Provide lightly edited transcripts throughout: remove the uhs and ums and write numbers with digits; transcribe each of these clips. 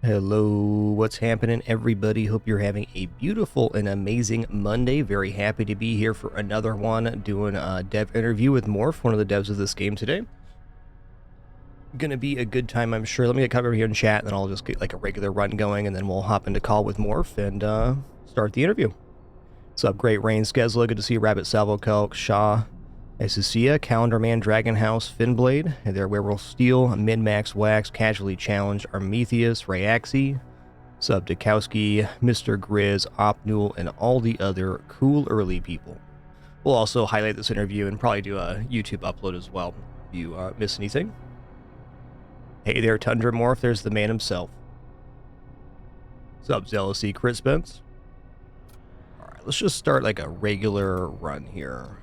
Hello, what's happening, everybody? Hope you're having a beautiful and amazing Monday. Very happy to be here for another one, doing a dev interview with Morph, one of the devs of this game today. Gonna be a good time, I'm sure. Let me get covered here in chat, and then I'll just get like a regular run going, and then we'll hop into call with Morph and start the interview. What's up, Great Rain Skesla? Good to see you, Rabbit Salvo Kelk, Shaw, Asusia, Calendar Man, Dragon House, Finblade, hey there, Werewolf Steel, Min-Max Wax, Casually Challenged, Armethius, Rayaxi, Sub Dukowski, Mr. Grizz, Opnul, and all the other cool early people. We'll also highlight this interview and probably do a YouTube upload as well if you miss anything. Hey there, Tundra Morph, there's the man himself. Sub Zealousy, Chris Spence. Alright, let's just start like a regular run here.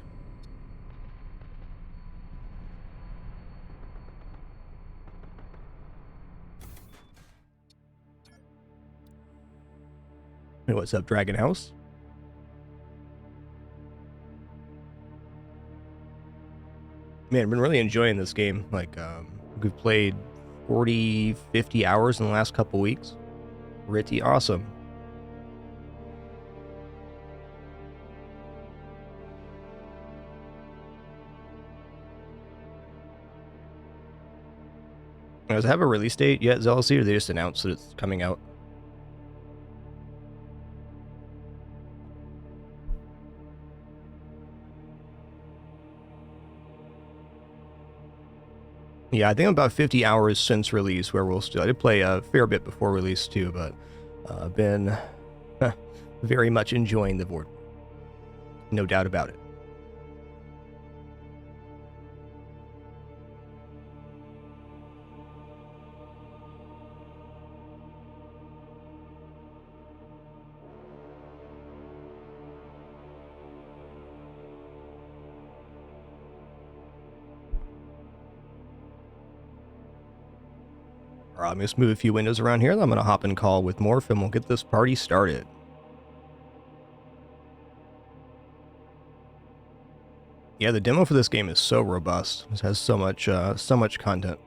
Hey, what's up, Dragon House? Man, I've been really enjoying this game. Like, we've played 40, 50 hours in the last couple weeks. Pretty awesome. Does it have a release date yet, Zealousy, or they just announced that it's coming out? Yeah, I think about 50 hours since release, where we'll still. I did play a fair bit before release too, but been very much enjoying the board. No doubt about it. Alright, I'm going to move a few windows around here. I'm going to hop in call with Morph, and we'll get this party started. Yeah, the demo for this game is so robust. It has so much content.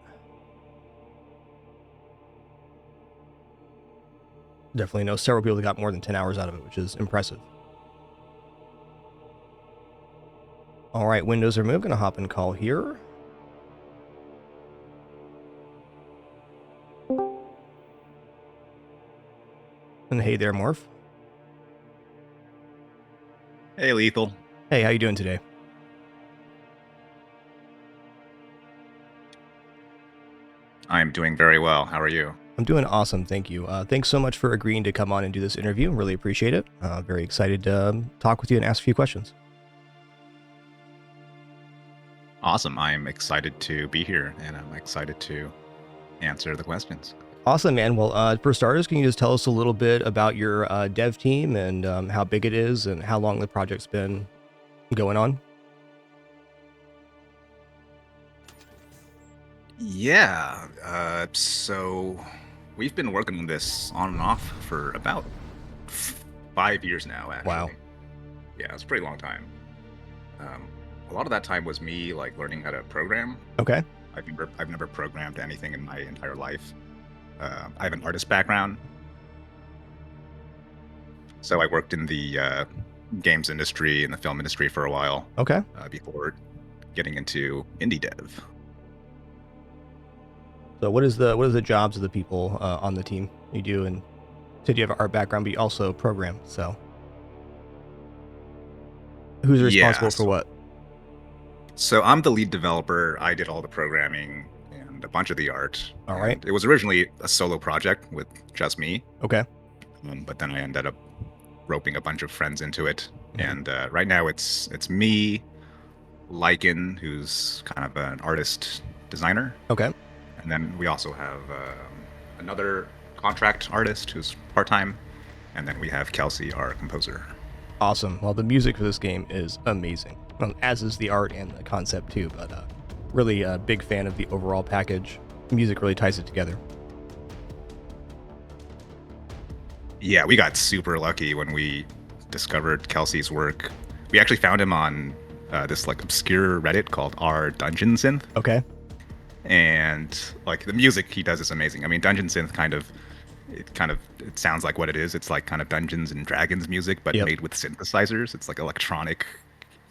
Definitely know several people that got more than 10 hours out of it, which is impressive. Alright, windows are moved. Going to hop in call here. And hey there, Morph. Hey, Lethal. Hey, how you doing today? I'm doing very well. How are you? I'm doing awesome, thank you. Thanks so much for agreeing to come on and do this interview. Really appreciate it. Very excited to talk with you and ask a few questions. Awesome. I'm excited to be here, and I'm excited to answer the questions. Awesome, man. Well, for starters, can you just tell us a little bit about your dev team and how big it is and how long the project's been going on? Yeah. So we've been working on this on and off for about 5 years now, actually. Wow. Yeah, it's a pretty long time. A lot of that time was me like learning how to program. Okay. I've never programmed anything in my entire life. I have an artist background, so I worked in the games industry and the film industry for a while. Okay. Before getting into indie dev. So what is the jobs of the people on the team you do? And said you have an art background, but you also program. So who's responsible for what? So I'm the lead developer. I did all the programming and a bunch of the art. All right. It was originally a solo project with just me. Okay. But then I ended up roping a bunch of friends into it. And right now it's me, Lycan, who's kind of an artist designer. Okay. And then we also have another contract artist who's part-time. And then we have Kelsey, our composer. Awesome. Well, the music for this game is amazing, as is the art and the concept too, but really a big fan of the overall package. The music really ties it together. Yeah, we got super lucky when we discovered Kelsey's work. We actually found him on this like obscure Reddit called R Dungeon Synth. Okay. And like the music he does is amazing. I mean, Dungeon Synth kind of it sounds like what it is. It's like kind of Dungeons and Dragons music, but Yep. made with synthesizers. It's like electronic.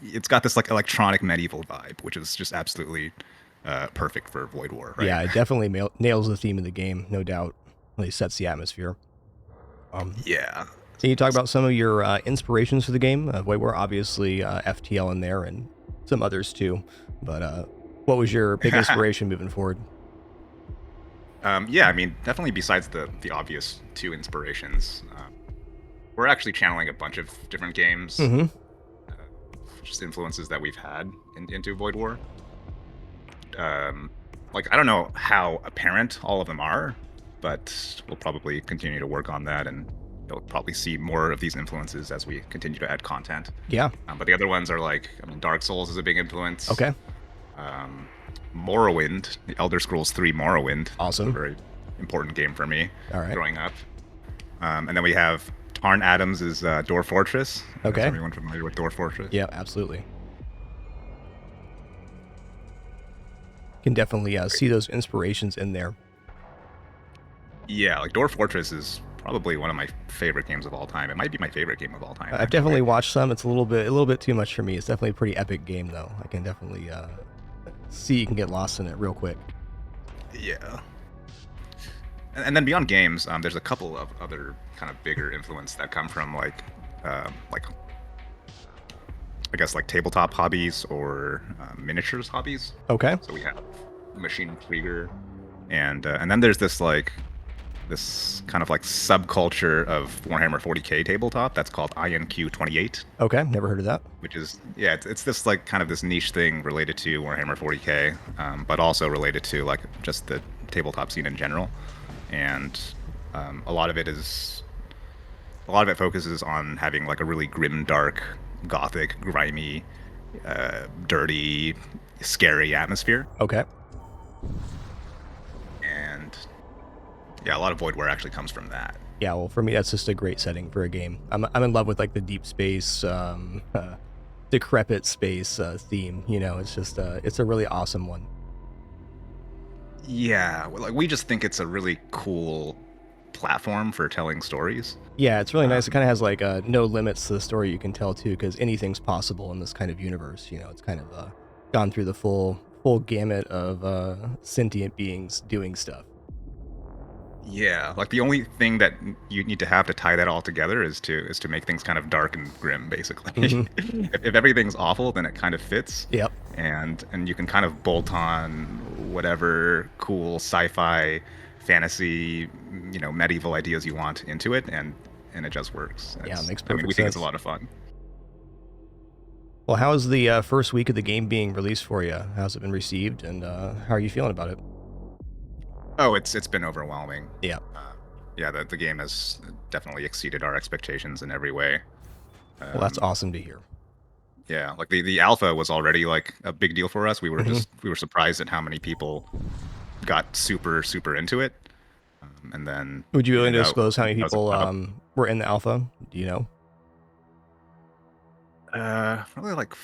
It's got this like electronic medieval vibe, which is just absolutely perfect for Void War, right? Yeah, it definitely nails the theme of the game, no doubt. Really sets the atmosphere. Yeah. Can you talk about some of your inspirations for the game? Void War, obviously, FTL in there, and some others too. But what was your big inspiration moving forward? Yeah, I mean, definitely besides the obvious two inspirations, we're actually channeling a bunch of different games, Mm-hmm. just influences that we've had into Void War. Like, I don't know how apparent all of them are, but we'll probably continue to work on that, and you'll probably see more of these influences as we continue to add content. Yeah. But the other ones are like, I mean, Dark Souls is a big influence. Okay. Morrowind, the Elder Scrolls 3 Morrowind. Awesome. A very important game for me All right. growing up. And then we have Tarn Adams' Dwarf Fortress. Okay. Is everyone familiar with Dwarf Fortress? Yeah, absolutely. Can definitely see those inspirations in there. Yeah, like Dwarf Fortress is probably one of my favorite games of all time. It might be my favorite game of all time. I've definitely watched some. It's a little bit too much for me. It's definitely a pretty epic game, though. I can definitely see you can get lost in it real quick. Yeah. And then beyond games, there's a couple of other kind of bigger influence that come from like I guess like tabletop hobbies or miniatures hobbies. Okay. So we have Machine Krieger, and then there's this kind of like subculture of Warhammer 40k tabletop that's called INQ 28. Okay. Never heard of that. Which is it's this like kind of this niche thing related to Warhammer 40k, but also related to like just the tabletop scene in general, and a lot of it focuses on having like a really grim, dark, gothic, grimy, dirty, scary atmosphere. Okay. And yeah, a lot of Void War actually comes from that. Yeah, well, for me, that's just a great setting for a game. I'm in love with like the deep space, decrepit space theme. You know, it's just it's a really awesome one. Yeah, well, like we just think it's a really cool platform for telling stories. Yeah, it's really nice. It kind of has like no limits to the story you can tell too, because anything's possible in this kind of universe. You know, it's kind of gone through the full gamut of sentient beings doing stuff. Yeah, like the only thing that you need to have to tie that all together is to make things kind of dark and grim, basically. Mhm. if everything's awful, then it kind of fits. Yep. And you can kind of bolt on whatever cool sci-fi, fantasy, medieval ideas you want into it, and it just works. Yeah, it makes I mean, perfect we think it's a sense. lot of fun. Well, how's the first week of the game being released for you? How's it been received, and how are you feeling about it? Oh, it's been overwhelming. Yeah. Yeah, the game has definitely exceeded our expectations in every way. Well, that's awesome to hear. Yeah, like the alpha was already like a big deal for us. We were Mhm. we were surprised at how many people got super into it. And then Would you be willing to that- disclose how many that was a people pop-up. were in the alpha? Do you know? Probably like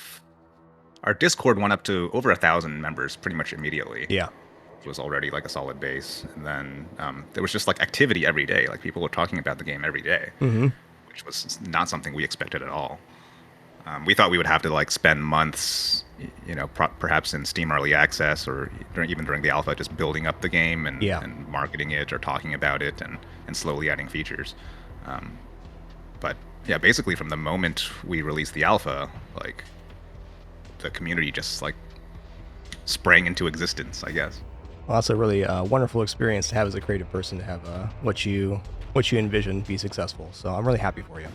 our Discord went up to over 1,000 members pretty much immediately. Yeah. It was already like a solid base, and then there was just like activity every day. Like people were talking about the game every day, Mm-hmm. which was not something we expected at all. We thought we would have to like spend months, perhaps in Steam Early Access or even during the alpha, just building up the game and, Yeah. and marketing it or talking about it and slowly adding features. But yeah, basically from the moment we released the alpha, like the community just like sprang into existence, I guess. Well, that's a really wonderful experience to have as a creative person, to have what you envision be successful. So I'm really happy for you.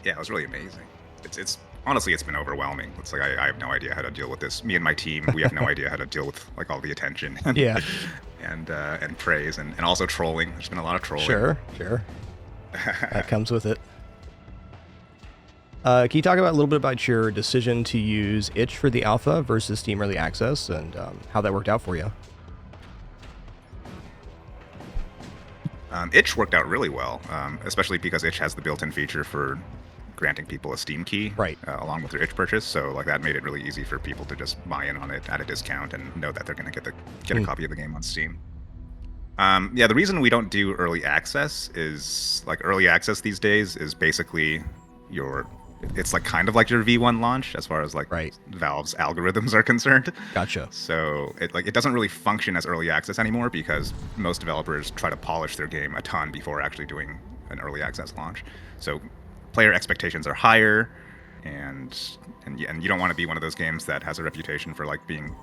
Yeah, it was really amazing. It's honestly, it's been overwhelming. It's like I have no idea how to deal with this. Me and my team, we have no idea how to deal with like all the attention and Yeah. and praise and also trolling. There's been a lot of trolling. Sure. That comes with it. Can you talk about a little bit about your decision to use Itch for the alpha versus Steam Early Access, and how that worked out for you? Itch worked out really well, especially because Itch has the built-in feature for granting people a Steam key, Right. Along with their Itch purchase. So like that made it really easy for people to just buy in on it at a discount and know that they're going to get a copy of the game on Steam. Yeah, the reason we don't do early access is like early access these days is basically your it's like kind of like your V1 launch as far as like Right. Valve's algorithms are concerned. Gotcha. So it doesn't really function as early access anymore because most developers try to polish their game a ton before actually doing an early access launch. So player expectations are higher, and you don't want to be one of those games that has a reputation for like being,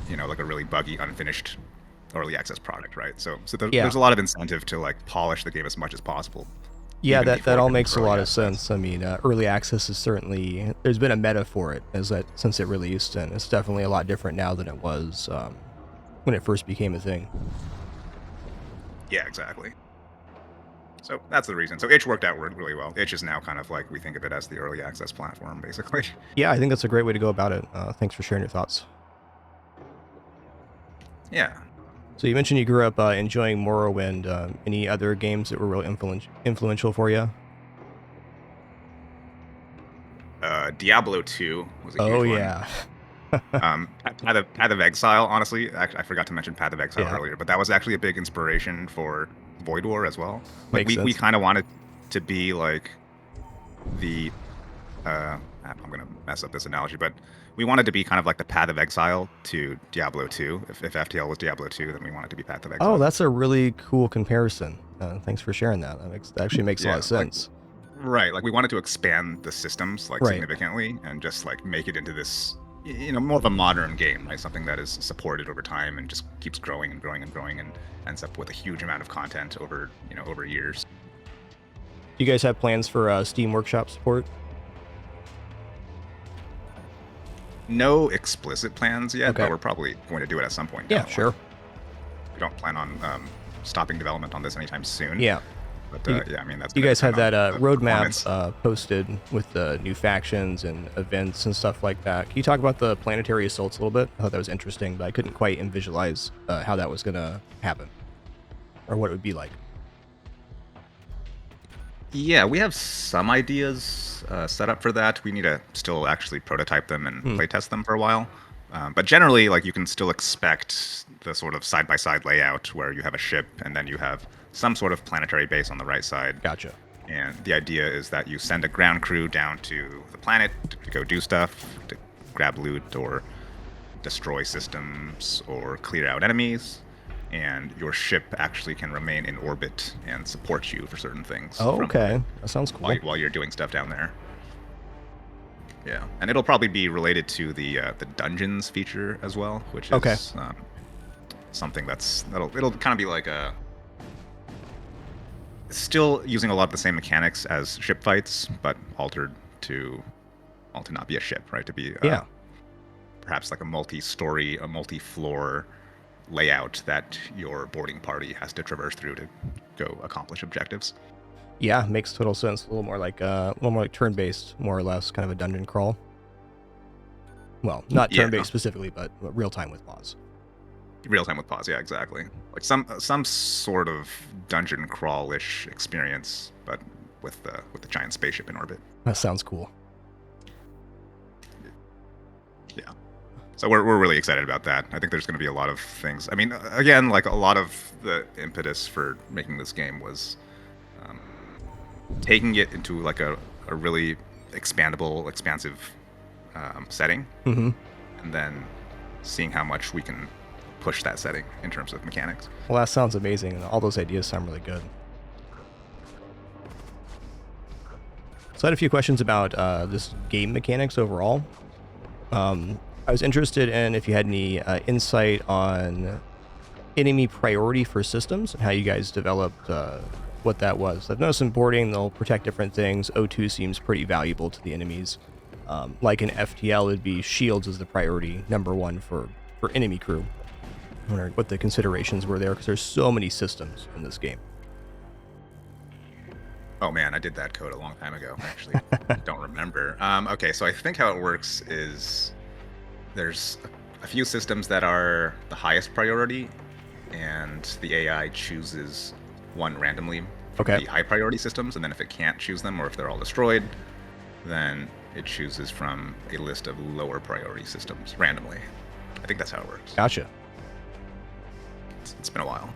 like a really buggy, unfinished early access product, right? So Yeah. there's a lot of incentive to like polish the game as much as possible. Yeah, even that before all it makes a early lot of access. sense. I mean, early access is certainly there's been a meta for it since it released, and it's definitely a lot different now than it was when it first became a thing. Yeah, exactly. So that's the reason. So itch worked out really well. Itch is now kind of like we think of it as the early access platform, basically. Yeah, I think that's a great way to go about it. Thanks for sharing your thoughts. Yeah. So you mentioned you grew up enjoying Morrowind. Any other games that were really influential for you? Diablo 2 was a huge Oh one. yeah, Path of Exile, honestly, actually, I forgot to mention Path of Exile Yeah. earlier, but that was actually a big inspiration for Void War as well. Like Makes we sense. kind of wanted to be like the I'm gonna mess up this analogy, but we wanted to be kind of like the Path of Exile to Diablo 2. If FTL was Diablo 2, then we wanted to be Path of Exile. Oh, that's a really cool comparison. Thanks for sharing that. That actually makes a lot of like sense. right, like we wanted to expand the systems like Right. significantly and just like make it into this more of a modern game, right? Something that is supported over time and just keeps growing and growing and growing and ends up with a huge amount of content over over years. Do you guys have plans for Steam Workshop support? No explicit plans yet, Okay. but we're probably going to do it at some point. Yeah, down the sure. line. We don't plan on stopping development on this anytime soon. Yeah. But You- yeah, I mean that's. You gonna guys have depend that on the performance. roadmap posted with the new factions and events and stuff like that. Can you talk about the planetary assaults a little bit? I thought that was interesting, but I couldn't quite visualize how that was going to happen or what it would be like. Yeah, we have some ideas set up for that. We need to still actually prototype them and playtest them for a while. But generally, like you can still expect the sort of side-by-side layout where you have a ship and then you have some sort of planetary base on the right side. Gotcha. And the idea is that you send a ground crew down to the planet to go do stuff, to grab loot or destroy systems or clear out enemies. And your ship actually can remain in orbit and support you for certain things. Oh, from okay. That sounds cool. while you're doing stuff down there. Yeah, and it'll probably be related to the dungeons feature as well, which is Okay. Something it'll kind of be like a still using a lot of the same mechanics as ship fights, but altered to not be a ship, right? To be Yeah. perhaps like a multi-story, a multi-floor layout that your boarding party has to traverse through to go accomplish objectives. Yeah, makes total sense. A little more like turn-based, more or less, kind of a dungeon crawl. Well, not Yeah. turn-based specifically, but real time with pause. Real time with pause, yeah, exactly. Like some sort of dungeon crawl-ish experience, but with the giant spaceship in orbit. That sounds cool. Yeah. So we're really excited about that. I think there's going to be a lot of things. I mean, again, like a lot of the impetus for making this game was taking it into like a really expandable, expansive setting, Mm-hmm. and then seeing how much we can push that setting in terms of mechanics. Well, that sounds amazing, and all those ideas sound really good. So I had a few questions about this game mechanics overall. I was interested in if you had any insight on enemy priority for systems and how you guys developed what that was. I've noticed in boarding, they'll protect different things. O2 seems pretty valuable to the enemies. Like in FTL, it'd be shields as the priority number one for enemy crew. I wonder what the considerations were there, because there's so many systems in this game. Oh man, I did that code a long time ago. Actually, don't remember. Okay, so I think how it works is there's a few systems that are the highest priority, and the AI chooses one randomly from Okay. the high priority systems, and then if it can't choose them or if they're all destroyed, then it chooses from a list of lower priority systems randomly. I think that's how it works. Gotcha. It's been a while.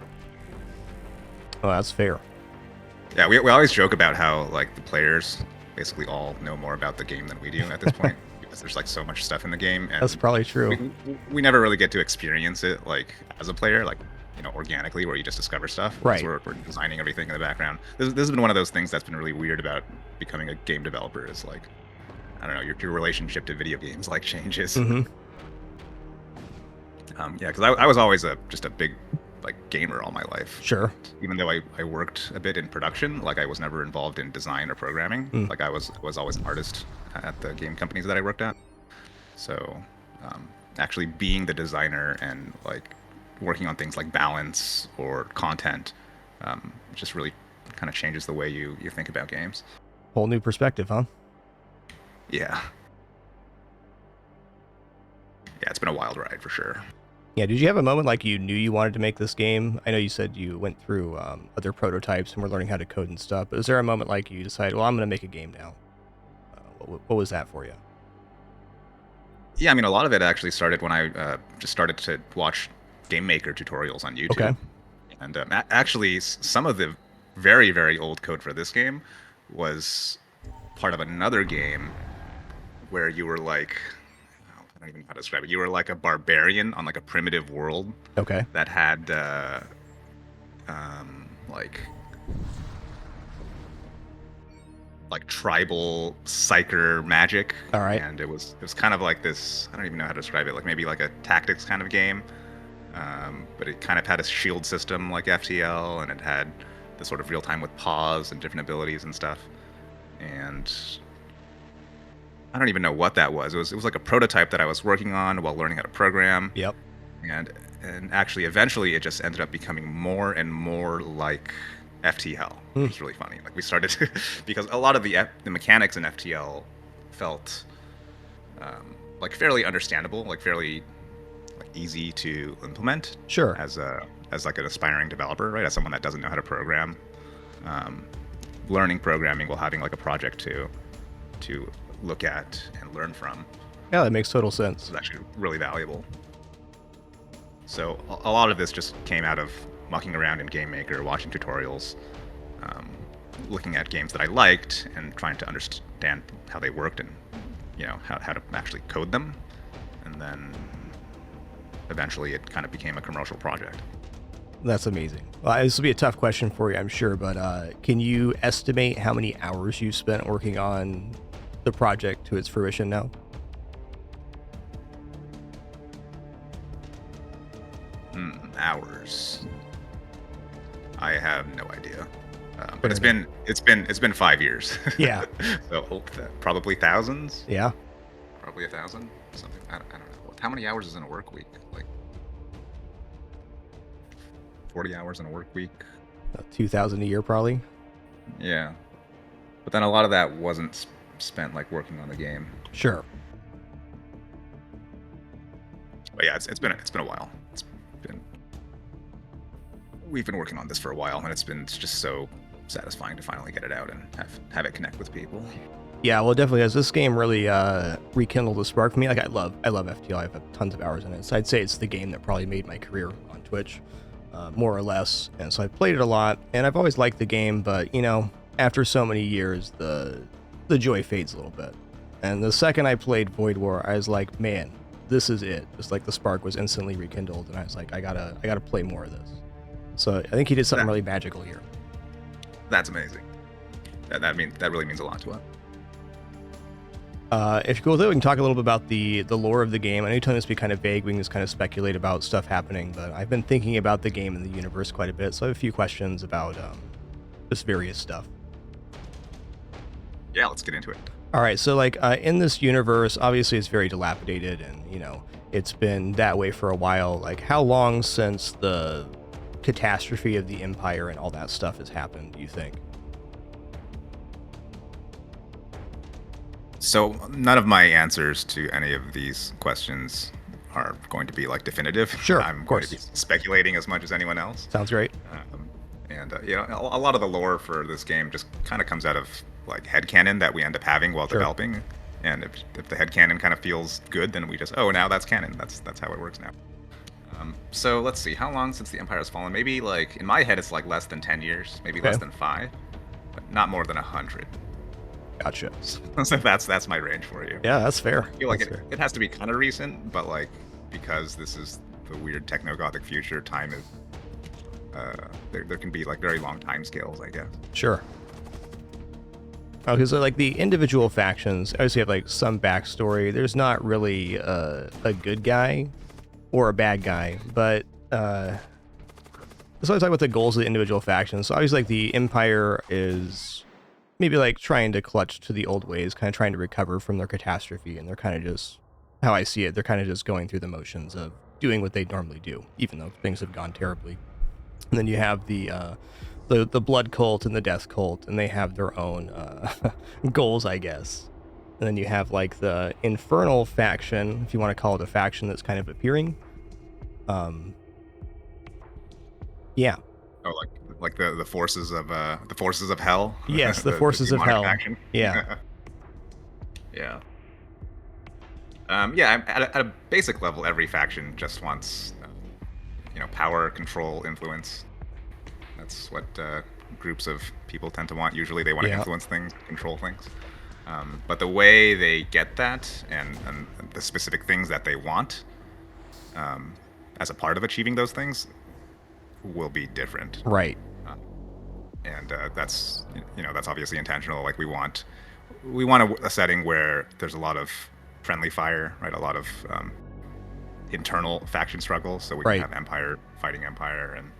Oh, that's fair. Yeah, we always joke about how like the players basically all know more about the game than we do at this point because there's like so much stuff in the game, That's and probably true. we never really get to experience it like as a player, like organically, where you just discover stuff. Right. We're designing everything in the background. This has been one of those things that's been really weird about becoming a game developer. Is like, I don't know, your relationship to video games like changes. Mm-hmm. Yeah, because I was always just a big like gamer all my life. Sure. Even though I worked a bit in production, like I was never involved in design or programming. Like I was always an artist at the game companies that I worked at. So actually being the designer and like working on things like balance or content just really kind of changes the way you think about games. Whole new perspective, huh? Yeah. Yeah, it's been a wild ride for sure. Yeah, did you have a moment like you knew you wanted to make this game? I know you said you went through other prototypes and were learning how to code and stuff, but is there a moment like you decided, well, I'm going to make a game now? What was that for you? Yeah, I mean, a lot of it actually started when I just started to watch Game Maker tutorials on YouTube. Okay. And actually, some of the very, very old code for this game was part of another game where you were like, I don't even know how to describe it. You were like a barbarian on like a primitive world. Okay. That had like tribal psyker magic. All right. And it was kind of like this, I don't even know how to describe it, like maybe like a tactics kind of game. But it kind of had a shield system like FTL, and it had the sort of real time with pause and different abilities and stuff. And I don't even know what that was. It was like a prototype that I was working on while learning how to program. Yep. And actually, eventually, it just ended up becoming more and more like FTL. It's really funny. Like we started to, because a lot of the mechanics in FTL felt like fairly understandable, like fairly like easy to implement. Sure. As like an aspiring developer, right? As someone that doesn't know how to program, learning programming while having like a project to look at and learn from. Yeah, that makes total sense. Is actually really valuable. So a lot of this just came out of mucking around in Game Maker, watching tutorials, looking at games that I liked, and trying to understand how they worked and how to actually code them. And then eventually it kind of became a commercial project. That's amazing. Well, this will be a tough question for you, I'm sure, but can you estimate how many hours you spent working on the project to its fruition now? Hours. I have no idea. But it's been 5 years. Yeah. So probably thousands. Yeah. Probably 1,000. Something. I don't know. How many hours is in a work week? Like 40 hours in a work week. 2,000 a year, probably. Yeah. But then a lot of that wasn't spent like working on the game. Sure. But yeah, it's been a while. We've been working on this for a while, and it's just so satisfying to finally get it out and have it connect with people. Yeah, well, it definitely has. This game really rekindled the spark for me. Like, I love FTL. I have tons of hours in it. So I'd say it's the game that probably made my career on Twitch, more or less. And so I played it a lot, and I've always liked the game, but, after so many years, the joy fades a little bit. And the second I played Void War, I was like, man, this is it. Just like the spark was instantly rekindled, and I was like, I gotta play more of this. So I think he did something really magical here. That's amazing. That really means a lot to us. If you're cool with it, we can talk a little bit about the lore of the game. I know you told me this to be kind of vague. We can just kind of speculate about stuff happening, but I've been thinking about the game and the universe quite a bit, so I have a few questions about just various stuff. Yeah, let's get into it. All right, so like in this universe, obviously it's very dilapidated, and it's been that way for a while. Like, how long since the catastrophe of the Empire and all that stuff has happened, do you think? So none of my answers to any of these questions are going to be like definitive. Sure, I'm of going course. to be speculating as much as anyone else. Sounds great. And a lot of the lore for this game just kind of comes out of like headcanon that we end up having while developing. And if the headcanon kind of feels good, then we just, now that's canon. That's how it works now. So let's see, how long since the Empire has fallen? Maybe like in my head, it's like less than 10 years, maybe less Okay. than 5, but not more than 100. Gotcha. So that's my range for you. Yeah, that's fair. I feel like That's fair. it has to be kind of recent, but like because this is the weird techno gothic future, time is there can be like very long time scales, I guess. Sure. Oh, because like the individual factions obviously have like some backstory. There's not really a good guy or a bad guy, but so I talk about the goals of the individual factions. So obviously, like the Empire is maybe like trying to clutch to the old ways, kind of trying to recover from their catastrophe, and they're kind of just how I see it. They're kind of just going through the motions of doing what they normally do, even though things have gone terribly. And then you have the blood cult and the death cult, and they have their own goals, I guess. And then you have like the infernal faction, if you want to call it a faction, that's kind of appearing. Yeah. Oh, like the forces of hell. Yes, the forces of demonic hell. faction. Yeah. Yeah. Yeah. At a basic level, every faction just wants, power, control, influence. That's what groups of people tend to want. Usually, they want to Yeah. influence things, control things. But the way they get that and the specific things that they want as a part of achieving those things will be different. Right. And that's that's obviously intentional. Like we want a setting where there's a lot of friendly fire, right? A lot of internal faction struggles, so we Right. can have Empire fighting Empire and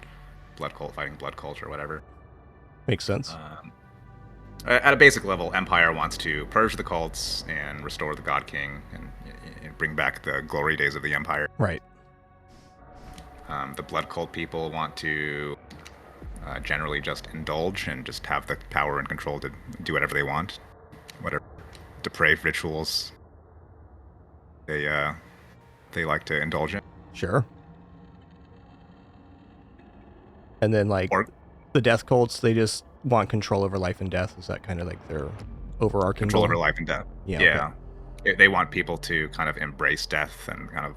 Blood Cult fighting Blood Cult or whatever. Makes sense. At a basic level, Empire wants to purge the cults and restore the God King and bring back the glory days of the Empire. Right. The Blood Cult people want to generally just indulge and just have the power and control to do whatever they want, whatever depraved rituals they like to indulge in. Sure. And then like Or the death cults, they just want control over life and death. Is that kind of like their overarching control goal? over life and death. Yeah, They want people to kind of embrace death and kind of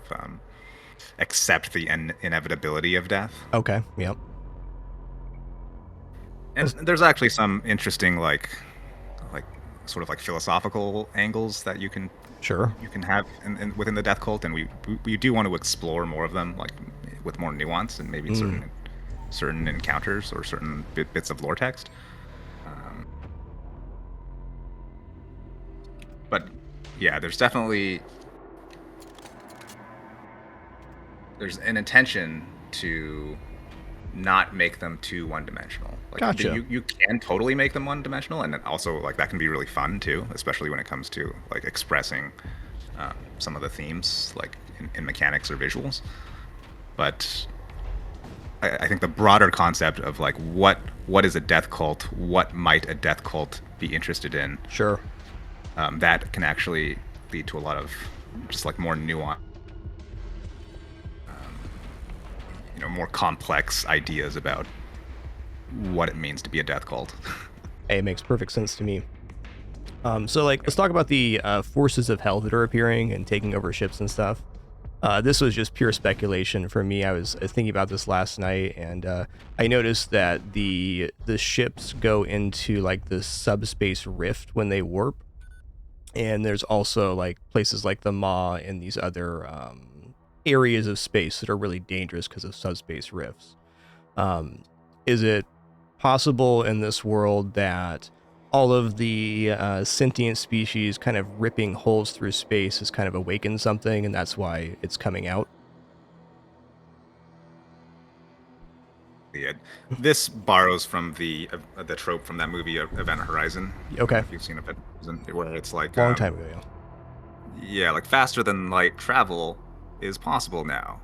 accept the inevitability of death. Okay. Yep. And there's actually some interesting like sort of like philosophical angles that you can Sure. have within the death cult, and we do want to explore more of them, like with more nuance and maybe certain encounters or certain bits of lore text. But yeah, there's an intention to not make them too one-dimensional. Like Gotcha. you can totally make them one-dimensional, and then also like that can be really fun too, especially when it comes to like expressing some of the themes like in mechanics or visuals. But I think the broader concept of like what is a death cult, what might a death cult be interested in, Sure. that can actually lead to a lot of just like more nuance, more complex ideas about what it means to be a death cult. Hey, it makes perfect sense to me. So like, let's talk about the forces of hell that are appearing and taking over ships and stuff. This was just pure speculation for me. I was thinking about this last night, and I noticed that the ships go into like the subspace rift when they warp, and there's also like places like the Maw and these other areas of space that are really dangerous because of subspace rifts. Is it possible in this world that all of the sentient species kind of ripping holes through space has kind of awakened something, and that's why it's coming out? This borrows from the trope from that movie Event Horizon. Okay. If you've seen Event Horizon, where it's like Long time ago, yeah. yeah, like faster than light travel is possible now,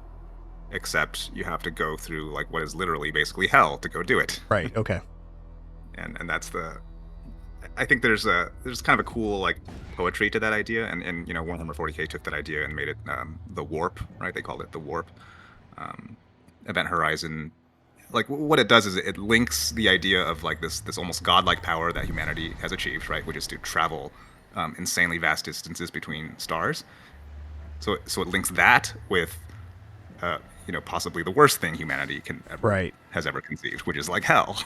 except you have to go through like what is literally basically hell to go do it. Right. Okay. And that's I think there's kind of a cool like poetry to that idea, and Warhammer 40K took that idea and made it the warp, right? They called it the warp. Event Horizon, like what it does is it links the idea of like this almost godlike power that humanity has achieved, right? Which is to travel insanely vast distances between stars. So it links that with possibly the worst thing humanity Right. has ever conceived, which is like hell.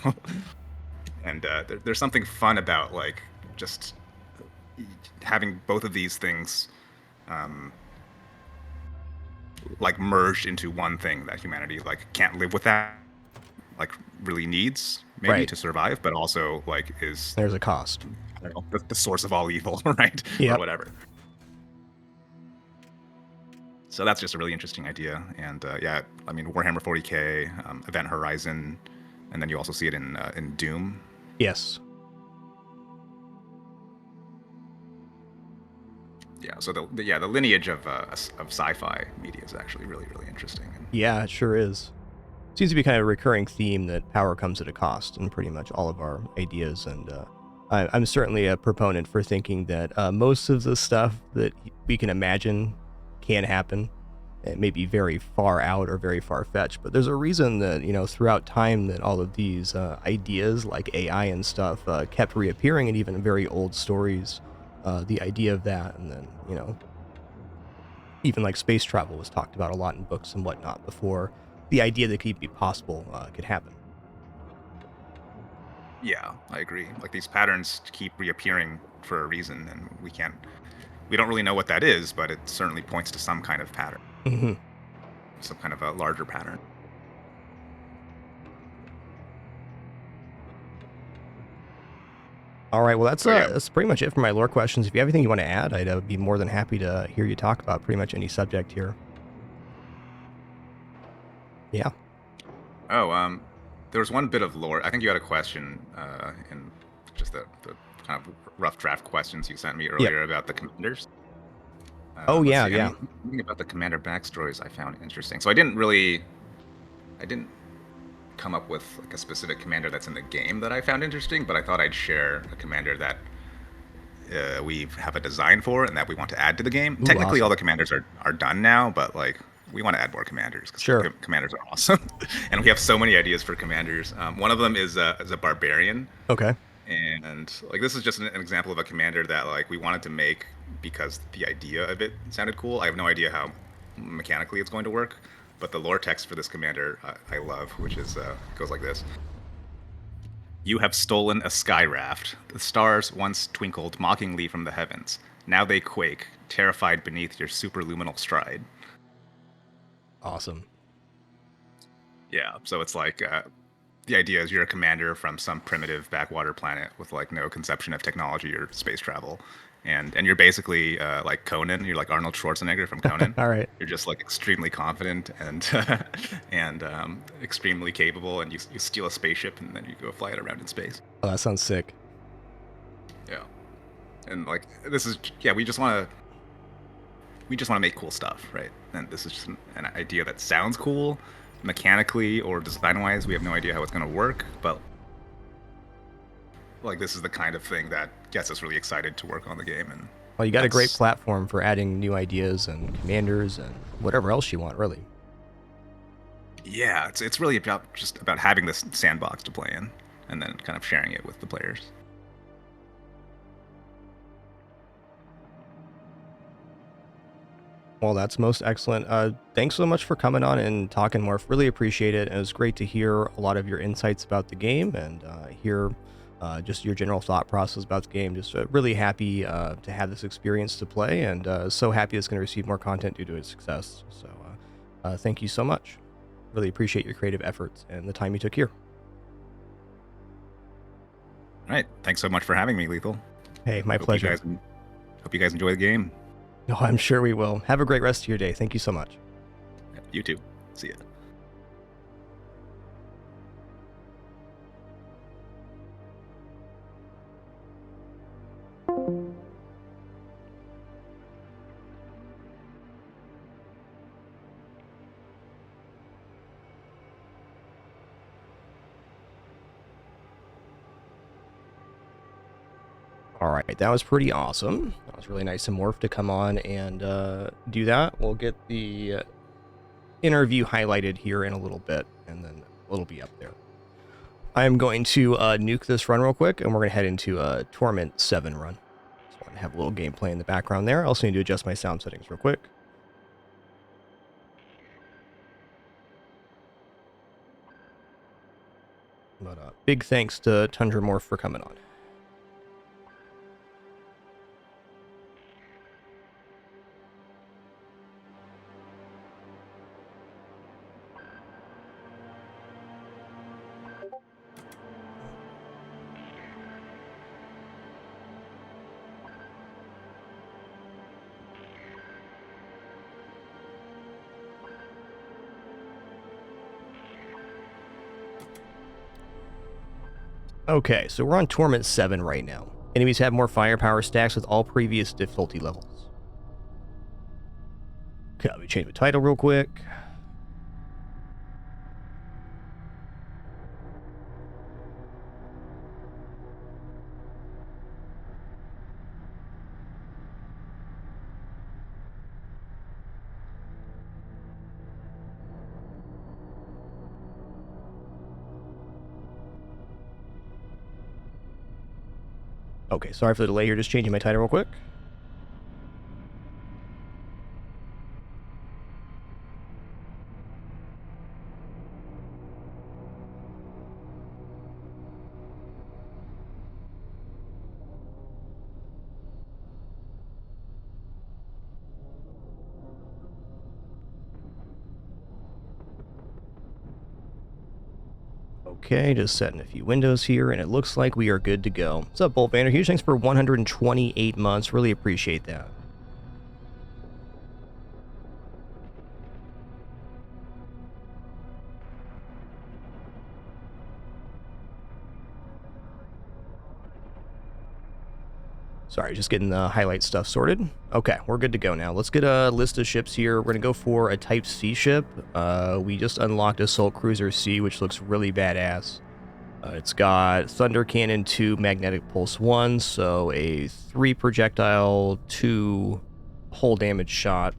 And there's something fun about like just having both of these things like merged into one thing that humanity like can't live without, like really needs maybe Right. to survive, but also like is, There's a cost. I don't know, the source of all evil, right? Or Yep. whatever. So that's just a really interesting idea. And yeah, I mean, Warhammer 40K, Event Horizon, and then you also see it in Doom. Yes. Yeah, so the lineage of sci-fi media is actually really, really interesting. And Yeah, it sure is. Seems to be kind of a recurring theme that power comes at a cost in pretty much all of our ideas. And I'm certainly a proponent for thinking that most of the stuff that we can imagine can happen. It may be very far out or very far-fetched, but there's a reason that, throughout time that all of these ideas like AI and stuff kept reappearing in even very old stories. The idea of that, and then, even like space travel was talked about a lot in books and whatnot before the idea that could be possible could happen. yeah, I agree. Like these patterns keep reappearing for a reason, and we don't really know what that is, but it certainly points to some kind of pattern, Hmm. some kind of a larger pattern. All right, well, that's So yeah, that's pretty much it for my lore questions. If you have anything you want to add, I'd be more than happy to hear you talk about pretty much any subject here. Yeah. oh, there was one bit of lore. I think you had a question in just the kind of rough draft questions you sent me Yep. earlier about the commanders. Oh, Let's yeah, see. yeah. Anything about the commander backstories I found interesting. So I didn't come up with like a specific commander that's in the game that I found interesting, but I thought I'd share a commander that we have a design for and that we want to add to the game. Ooh, Technically, all awesome. the commanders are done now, but like we want to add more commanders because Sure. commanders are awesome, and we have so many ideas for commanders. One of them is a barbarian, Okay. and like this is just an example of a commander that like we wanted to make because the idea of it sounded cool. I have no idea how mechanically it's going to work, but the lore text for this commander I love, which is goes like this. You have stolen a sky raft. The stars once twinkled mockingly from the heavens. Now they quake, terrified beneath your superluminal stride. Awesome. Yeah, so it's like the idea is you're a commander from some primitive backwater planet with like no conception of technology or space travel, and you're basically like Conan. You're like Arnold Schwarzenegger from Conan. All right. You're just like extremely confident and and extremely capable, and you steal a spaceship and then you go fly it around in space. Oh, that sounds sick. Yeah, and like this is we just want to make cool stuff, right? And this is just an idea that sounds cool mechanically or design wise. We have no idea how it's going to work, but like this is the kind of thing that gets us really excited to work on the game. And Well, you got a great that's, platform for adding new ideas and commanders and whatever else you want, really. yeah, it's really about having this sandbox to play in and then kind of sharing it with the players. Well, that's most excellent. Thanks so much for coming on and talking, Morph. Really appreciate it. It was great to hear a lot of your insights about the game and hear just your general thought process about the game. Just really happy to have this experience to play, and so happy it's going to receive more content due to its success. So thank you so much. Really appreciate your creative efforts and the time you took here. All right, thanks so much for having me, Lethal. Hey, my pleasure. Hope you guys enjoy the game. No, I'm sure we will. Have a great rest of your day. Thank you so much. You too. See ya. All right, that was pretty awesome. That was really nice of Morph to come on and do that. We'll get the interview highlighted here in a little bit, and then it'll be up there. I'm going to nuke this run real quick, and we're going to head into a Torment 7 run. Just want to have a little gameplay in the background there. I also need to adjust my sound settings real quick. But big thanks to Tundra Morph for coming on. Okay, so we're on Torment 7 right now. Enemies have more firepower stacks with all previous difficulty levels. Okay, let me change the title real quick. Okay, sorry for the delay here, just changing my title real quick. Okay, just setting a few windows here, and it looks like we are good to go. What's up, Bolt Vander? Huge thanks for 128 months. Really appreciate that. Sorry, just getting the highlight stuff sorted. Okay, we're good to go now. Let's get a list of ships here. We're going to go for a Type C ship. We just unlocked Assault Cruiser C, which looks really badass. It's got Thunder Cannon 2, Magnetic Pulse 1, so a 3 projectile, 2 hull damage shot.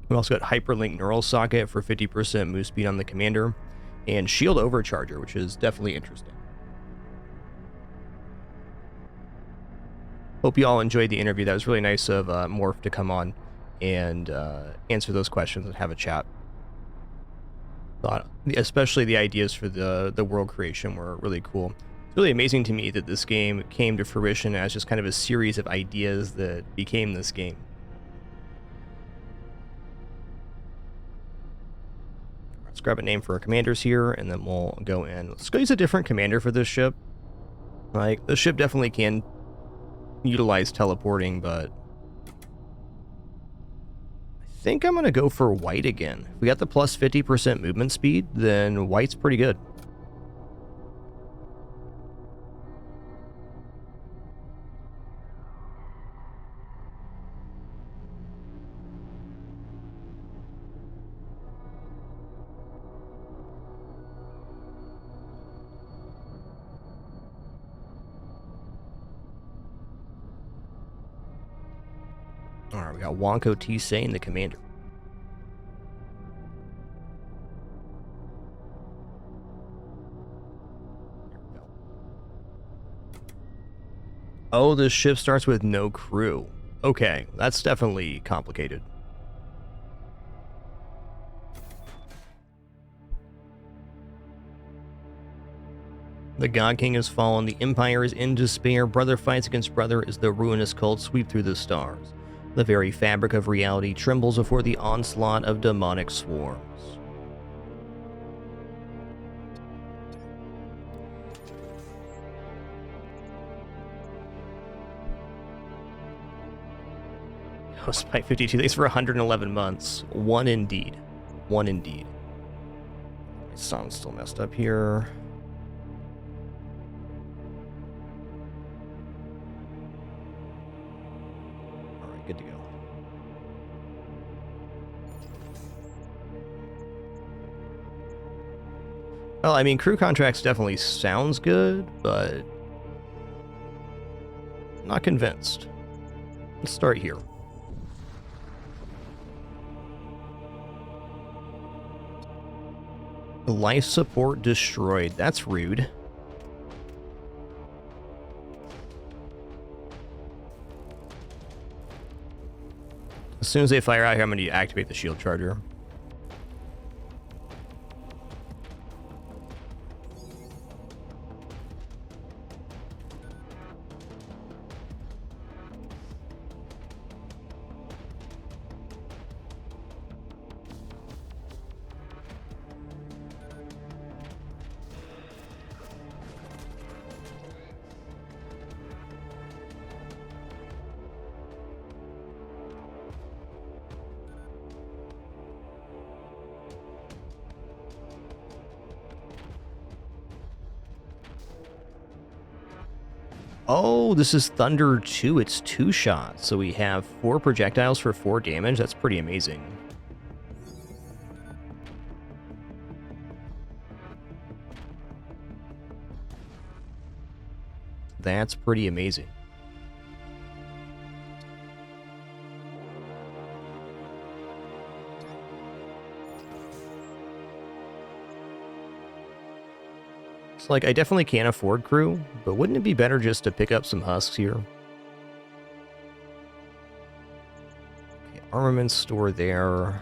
We also got Hyperlink Neural Socket for 50% move speed on the commander, and Shield Overcharger, which is definitely interesting. Hope you all enjoyed the interview. That was really nice of Morph to come on and answer those questions and have a chat. Thought, especially the ideas for the world creation were really cool. It's really amazing to me that this game came to fruition as just kind of a series of ideas that became this game. Let's grab a name for our commanders here, and then we'll go in. Let's go use a different commander for this ship. Like, the ship definitely can utilize teleporting, but I think I'm going to go for white again. If we got the plus 50% movement speed, then white's pretty good. Alright, we got Wonko T-Say in the commander. Oh, this ship starts with no crew. Okay, that's definitely complicated. The God King has fallen, the Empire is in despair, brother fights against brother as the ruinous cult sweep through the stars. The very fabric of reality trembles before the onslaught of demonic swarms. Oh, Spike 52, thanks for 111 months. One indeed. One indeed. My sound's still messed up here. Alright, good to go. Well, I mean, crew contracts definitely sounds good, but I'm not convinced. Let's start here. Life support destroyed. That's rude. As soon as they fire out here, I'm going to activate the shield charger. Oh, this is Thunder 2. It's 2 shots. So we have 4 projectiles for 4 damage. That's pretty amazing. That's pretty amazing. It's like, I definitely can't afford crew, but wouldn't it be better just to pick up some husks here? Okay, armament store there.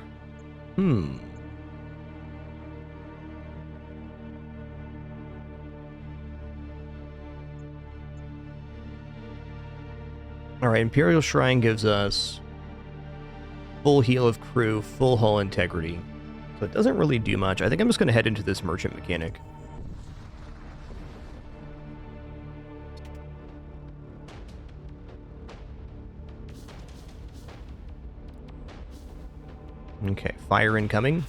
Alright, Imperial Shrine gives us full heal of crew, full hull integrity. So it doesn't really do much. I think I'm just going to head into this merchant mechanic. Okay, fire incoming.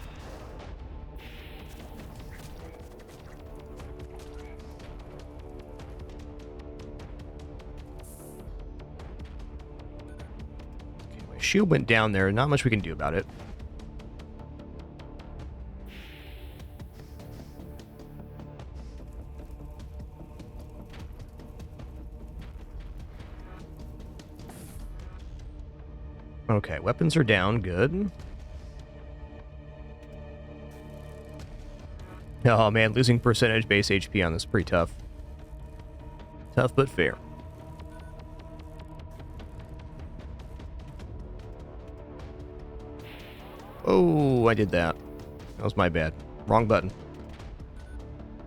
Okay, my shield went down there. Not much we can do about it. Okay, weapons are down. Good. Oh man, losing percentage base HP on this is pretty tough. Tough but fair. Oh, I did that. That was my bad. Wrong button.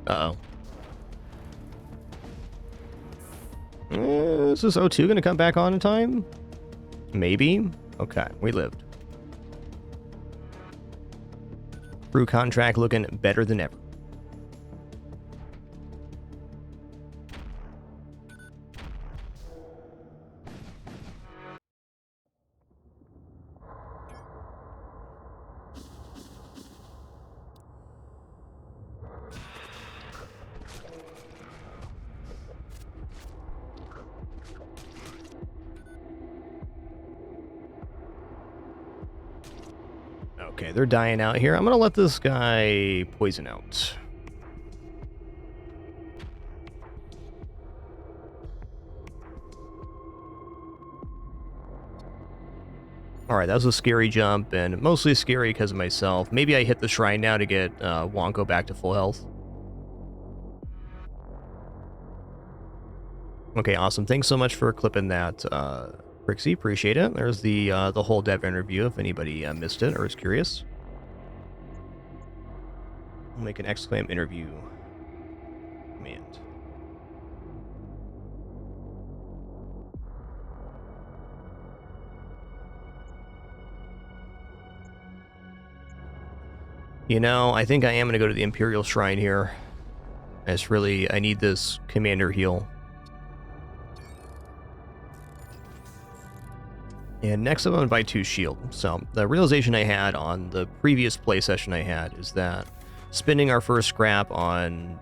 Uh-oh. Is this O2 going to come back on in time? Maybe. Okay, we lived. Crew contract looking better than ever. Okay, they're dying out here. I'm going to let this guy poison out. Alright, that was a scary jump, and mostly scary because of myself. Maybe I hit the shrine now to get Wonko back to full health. Okay, awesome. Thanks so much for clipping that, Prixie. Appreciate it. There's the whole dev interview if anybody missed it or is curious. We'll make an exclam interview command. You know, I think I am going to go to the Imperial Shrine here. I need this commander heal. And next I'm going to buy 2 shield. So the realization I had on the previous play session I had is that spending our first scrap on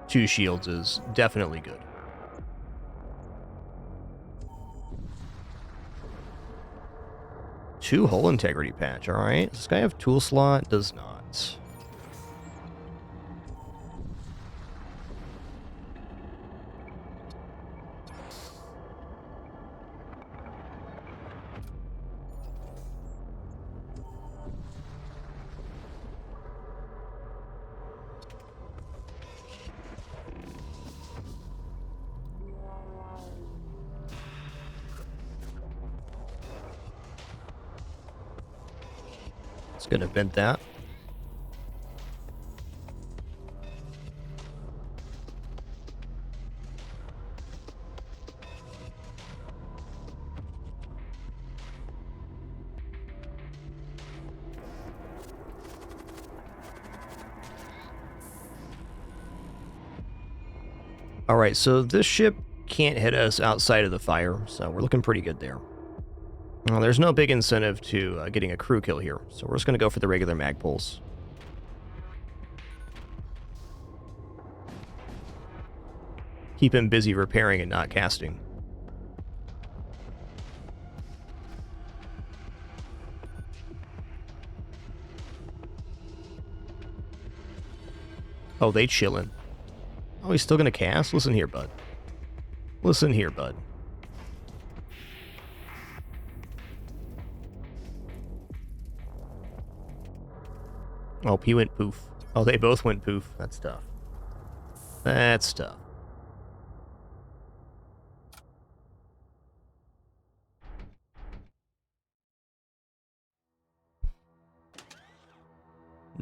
2 shields is definitely good. Two hull integrity patch, alright. Does this guy have tool slot? Does not. It's gonna vent that. Alright, so this ship can't hit us outside of the fire, so we're looking pretty good there. Well, there's no big incentive to getting a crew kill here, so we're just going to go for the regular Magpulse. keep him busy repairing and not casting. Oh, they chillin'. Oh, he's still gonna cast? Listen here, bud. Listen here, bud. Oh, P went poof. Oh, they both went poof. That's tough. That's tough.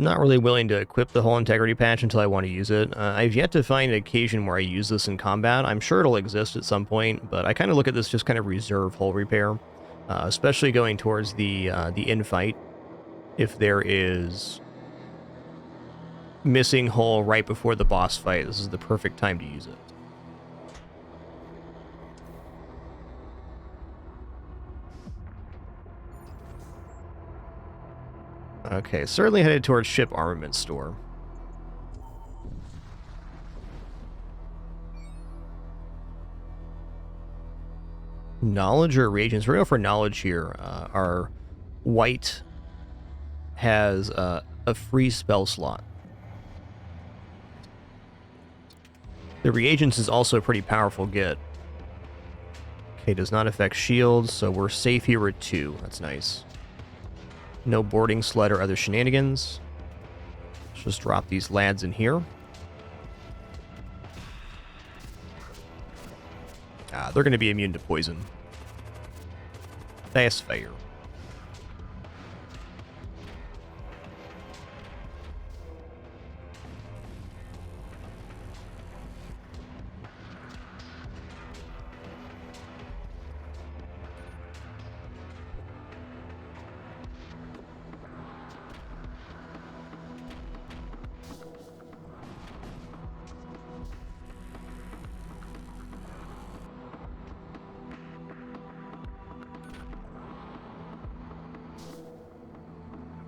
Not really willing to equip the whole integrity patch until I want to use it. I've yet to find an occasion where I use this in combat. I'm sure it'll exist at some point, but I kind of look at this just kind of reserve hull repair, especially going towards the infight. If there is missing hull right before the boss fight, this is the perfect time to use it. Okay, certainly headed towards ship armament store. Knowledge or reagents? We're going to go for knowledge here. Our white has a free spell slot. The reagents is also a pretty powerful get. Okay, does not affect shields, so we're safe here at 2. That's nice. No boarding sled or other shenanigans. Let's just drop these lads in here. They're going to be immune to poison. That's fair.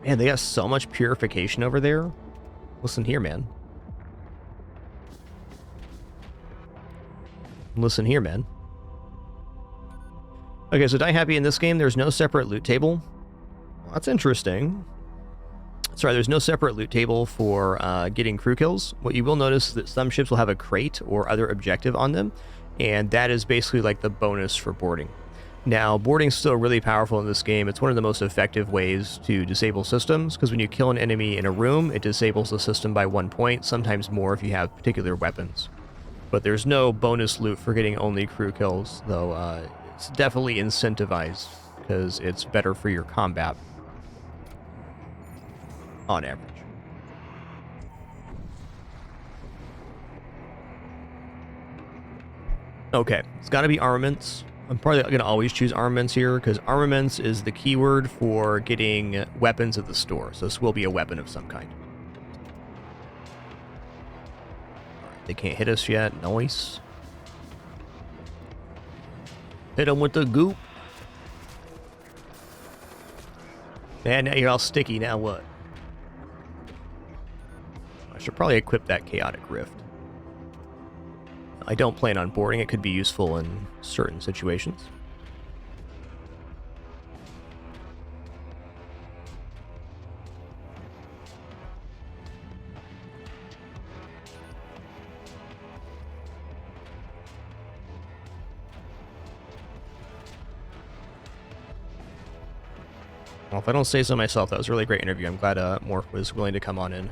Man, they got so much purification over there. Listen here, man. Listen here, man. Okay, so Die Happy in this game, there's no separate loot table. Well, that's interesting. Sorry, there's no separate loot table for getting crew kills. What you will notice is that some ships will have a crate or other objective on them, and that is basically like the bonus for boarding. Now, boarding's still really powerful in this game. It's one of the most effective ways to disable systems, because when you kill an enemy in a room, it disables the system by 1 point, sometimes more if you have particular weapons. But there's no bonus loot for getting only crew kills, though it's definitely incentivized, because it's better for your combat, on average. Okay, it's got to be armaments. I'm probably going to always choose armaments here, because armaments is the keyword for getting weapons at the store. So this will be a weapon of some kind. Alright, they can't hit us yet. Nice. Hit them with the goop. Man, now you're all sticky. Now what? I should probably equip that Chaotic Rift. I don't plan on boarding. It could be useful in certain situations. Well, if I don't say so myself, that was a really great interview. I'm glad Morph was willing to come on and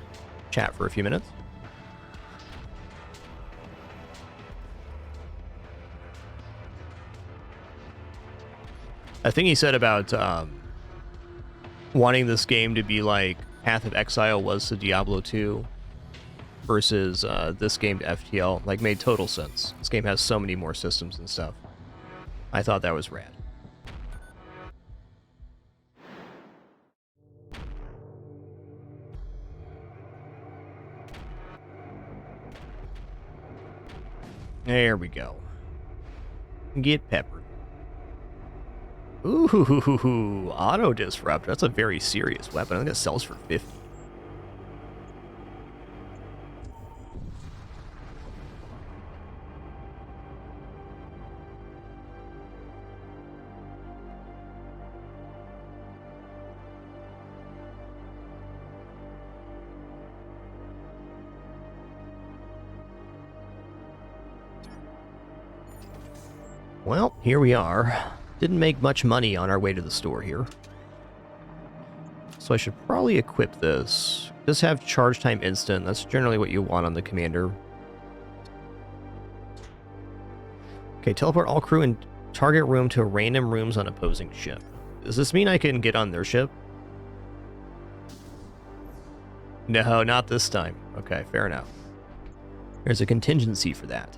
chat for a few minutes. I think he said about wanting this game to be like Path of Exile was to Diablo 2 versus this game to FTL. Like, made total sense. This game has so many more systems and stuff. I thought that was rad. There we go. Get peppered. Ooh, Auto Disrupt. That's a very serious weapon. I think it sells for 50. Well, here we are. Didn't make much money on our way to the store here. So I should probably equip this. Does have charge time instant. That's generally what you want on the commander. Okay, teleport all crew and target room to random rooms on opposing ship. Does this mean I can get on their ship? No, not this time. Okay, fair enough. There's a contingency for that.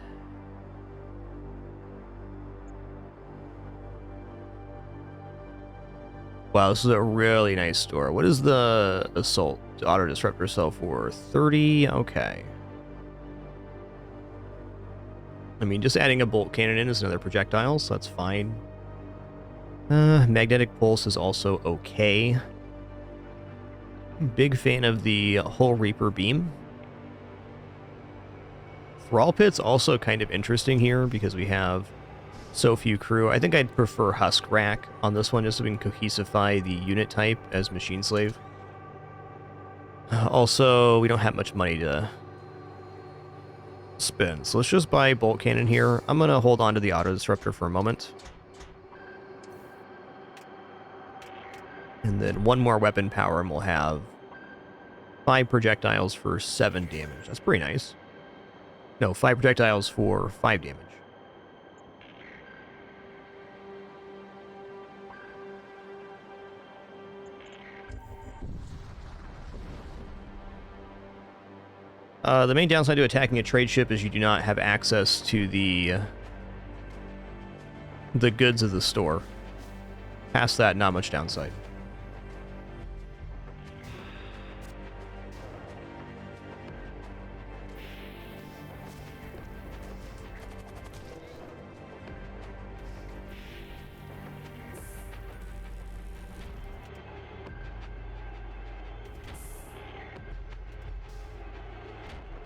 Wow, this is a really nice store. What is the assault auto disruptor sell for? 30? Okay. I mean, just adding a bolt cannon in is another projectile, so that's fine. Magnetic pulse is also okay. Big fan of the Hull Reaper beam. Thrall Pit's also kind of interesting here because we have so few crew. I think I'd prefer Husk Rack on this one just so we can cohesify the unit type as Machine Slave. Also, we don't have much money to spend, so let's just buy Bolt Cannon here. I'm going to hold on to the Auto Disruptor for a moment. And then one more weapon power and we'll have 5 projectiles for 7 damage. That's pretty nice. No, 5 projectiles for 5 damage. The main downside to attacking a trade ship is you do not have access to the goods of the store. Past that, not much downside.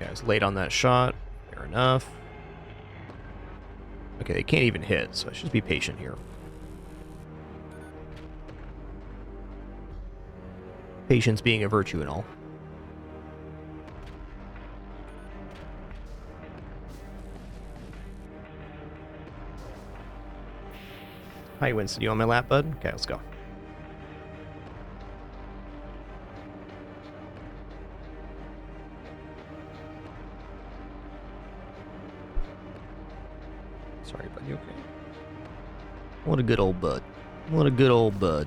Guys, late on that shot. Fair enough. Okay, they can't even hit, so I should just be patient here. Patience being a virtue and all. Hi, Winston. You on my lap, bud? Okay, let's go. Sorry, bud. You okay? What a good old bud. What a good old bud.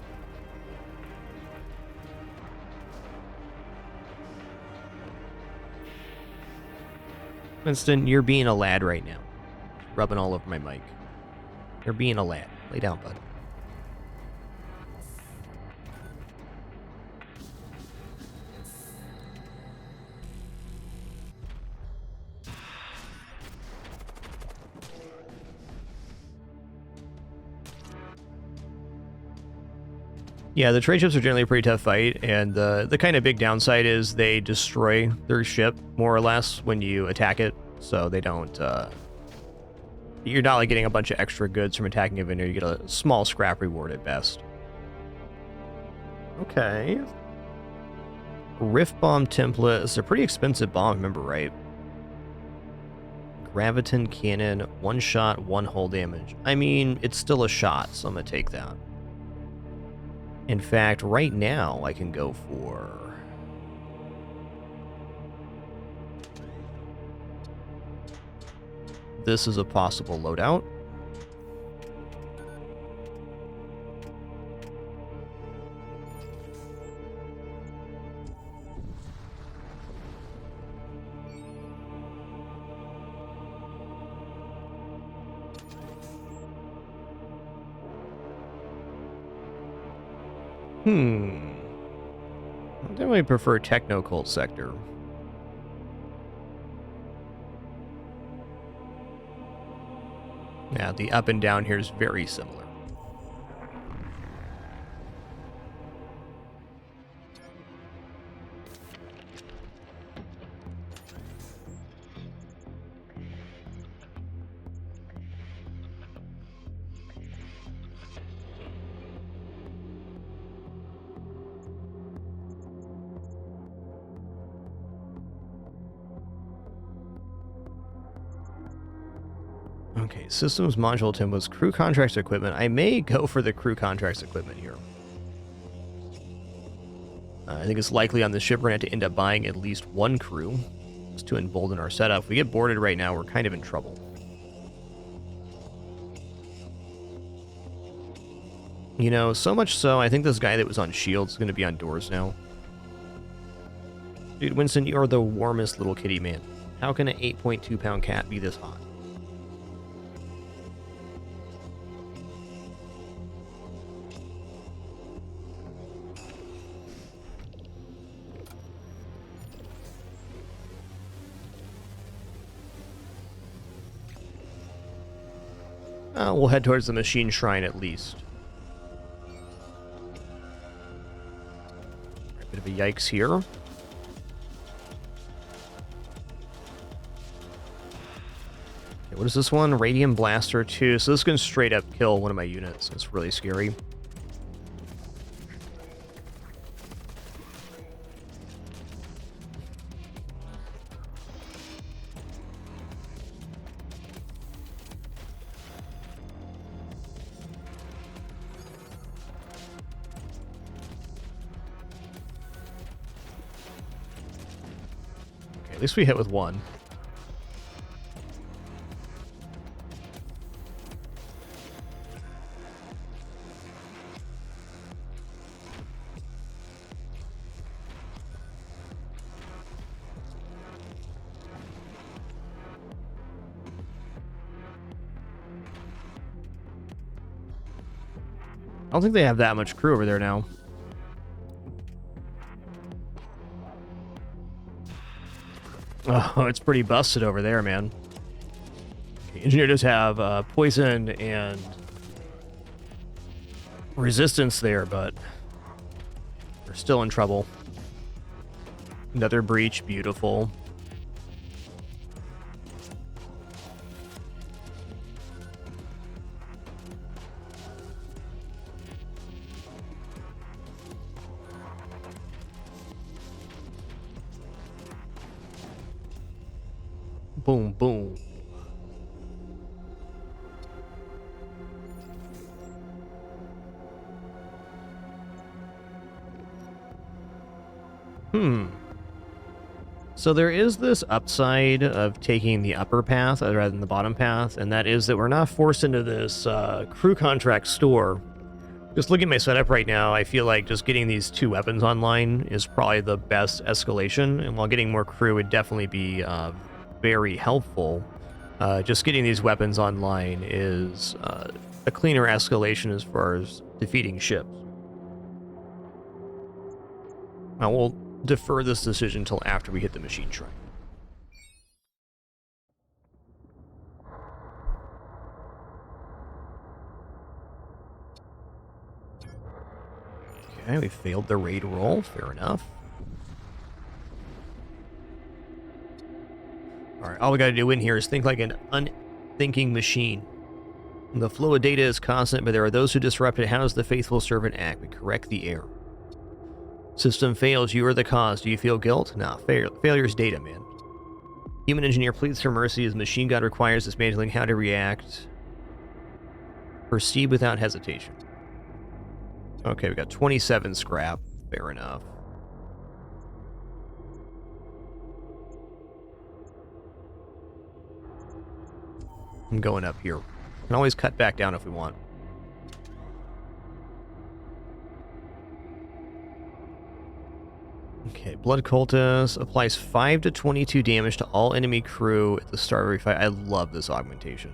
Winston, you're being a lad right now. Rubbing all over my mic. You're being a lad. Lay down, bud. Yeah, the trade ships are generally a pretty tough fight, and the kind of big downside is they destroy their ship, more or less, when you attack it, so they don't... You're not like getting a bunch of extra goods from attacking a vendor, you get a small scrap reward at best. Okay. Rift Bomb template, it's a pretty expensive bomb, remember right. Graviton Cannon, 1 shot, 1 hull damage. I mean, it's still a shot, so I'm gonna take that. In fact, right now, I can go for... This is a possible loadout. I definitely prefer Techno Cult Sector. Yeah, the up and down here is very similar. Okay, systems module tempos, crew contracts equipment. I may go for the crew contracts equipment here. I think it's likely on the ship we're going to have to end up buying at least one crew just to embolden our setup. If we get boarded right now, we're kind of in trouble. You know, so much so, I think this guy that was on shields is going to be on doors now. Dude, Winston, you're the warmest little kitty man. How can an 8.2-pound cat be this hot? We'll head towards the machine shrine at least. Bit of a yikes here. Okay, what is this one? Radium Blaster 2. So this can straight up kill one of my units. It's really scary. At least we hit with one. I don't think they have that much crew over there now. Oh, it's pretty busted over there, man. Okay, engineer does have poison and resistance there, but they're still in trouble. Another breach, beautiful. Boom, boom. So there is this upside of taking the upper path rather than the bottom path, and that is that we're not forced into this crew contract store. Just looking at my setup right now, I feel like just getting these two weapons online is probably the best escalation, and while getting more crew would definitely be very helpful, just getting these weapons online is a cleaner escalation as far as defeating ships. Now we'll defer this decision until after we hit the machine shrine. Okay, we failed the raid roll, fair enough. Alright, all we gotta do in here is think like an unthinking machine. The flow of data is constant, but there are those who disrupt it. How does the faithful servant act? We correct the error. System fails, you are the cause. Do you feel guilt? Nah, failure's data, man. Human engineer pleads for mercy as machine god requires dismantling. How to react. Proceed without hesitation. Okay, we got 27 scrap. Fair enough. I'm going up here. Can always cut back down if we want. Okay, Blood Cultist applies 5 to 22 damage to all enemy crew at the start of every fight. I love this augmentation.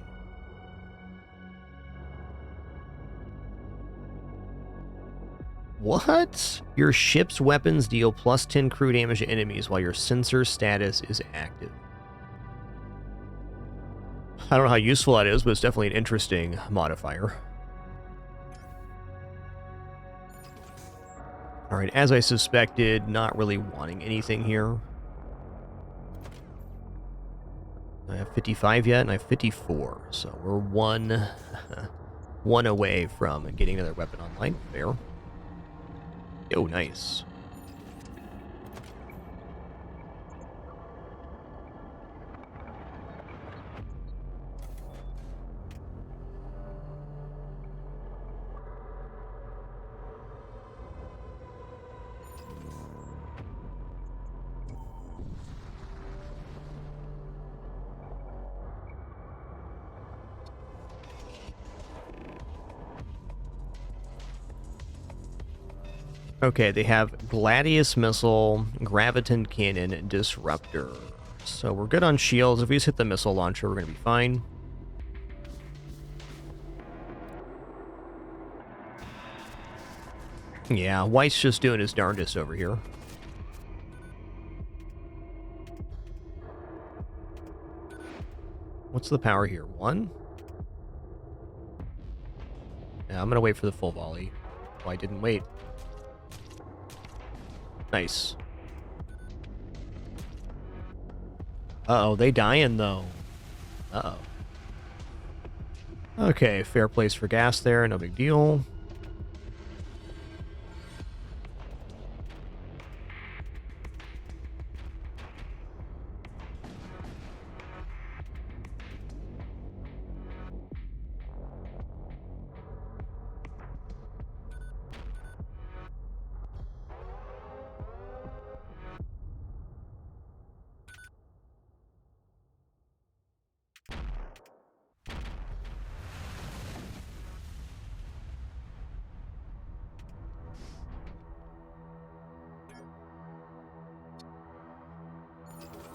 What? Your ship's weapons deal plus 10 crew damage to enemies while your sensor status is active. I don't know how useful that is, but it's definitely an interesting modifier. Alright, as I suspected, not really wanting anything here. I have 55 yet, and I have 54, so we're one away from getting another weapon online. Fair. Oh, nice. Okay, they have Gladius Missile, Graviton Cannon, Disruptor. So we're good on shields. If we just hit the missile launcher, we're going to be fine. Yeah, White's just doing his darndest over here. What's the power here? 1? Yeah, I'm going to wait for the full volley. Oh, I didn't wait. Nice. Uh-oh, they dying, though. Uh-oh. Okay, fair place for gas there. No big deal.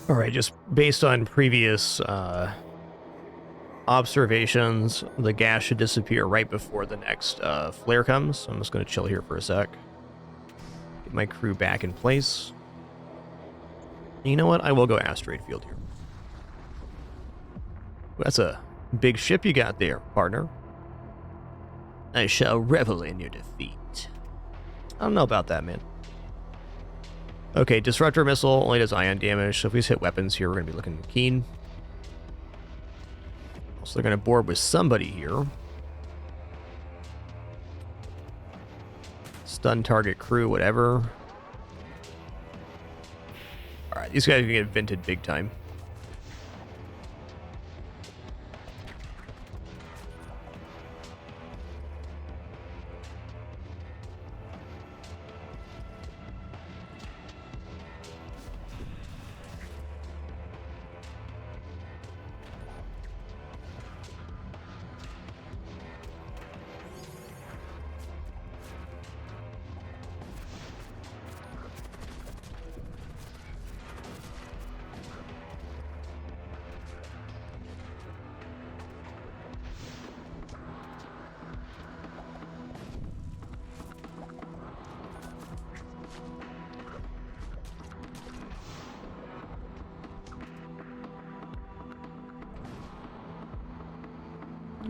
All right, just based on previous observations, the gas should disappear right before the next flare comes. So I'm just going to chill here for a sec. Get my crew back in place. You know what? I will go asteroid field here. That's a big ship you got there, partner. I shall revel in your defeat. I don't know about that, man. Okay, Disruptor Missile only does ion damage, so if we just hit weapons here, we're going to be looking keen. So they're going to board with somebody here. Stun target crew, whatever. Alright, these guys are going to get vented big time.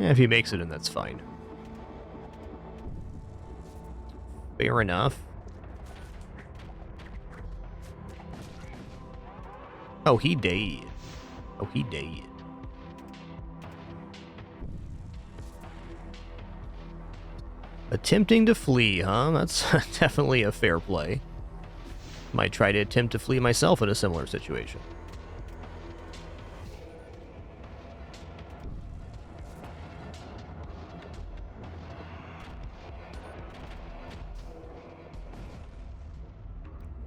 Yeah, if he makes it in, that's fine. Fair enough. Oh, he dead. Oh, he dead. Attempting to flee, huh? That's definitely a fair play. Might try to attempt to flee myself in a similar situation.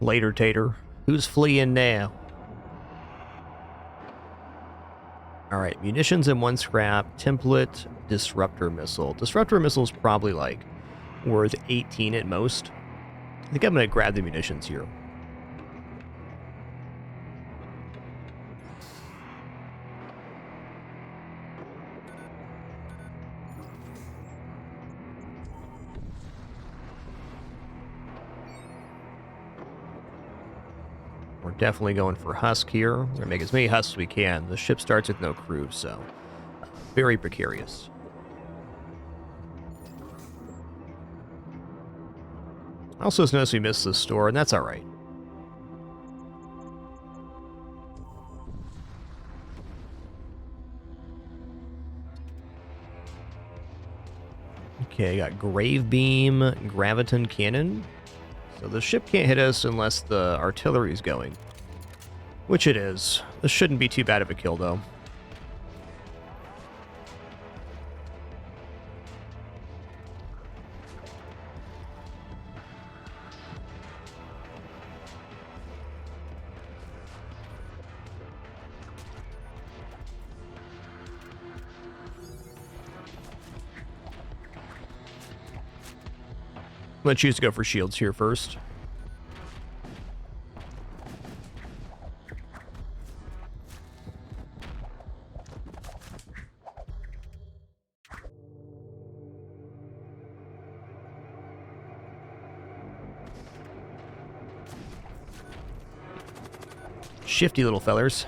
Later, Tater. Who's fleeing now? Alright, munitions in 1 scrap. Template, Disruptor Missile. Disruptor Missile is probably, like, worth 18 at most. I think I'm going to grab the munitions here. We're definitely going for Husk here. We're going to make as many Husks as we can. The ship starts with no crew, so very precarious. I also noticed we missed the store, and that's alright. Okay, got Grave Beam, Graviton Cannon. So the ship can't hit us unless the artillery's going. Which it is. This shouldn't be too bad of a kill, though. going to choose to go for shields here first. Shifty little fellers.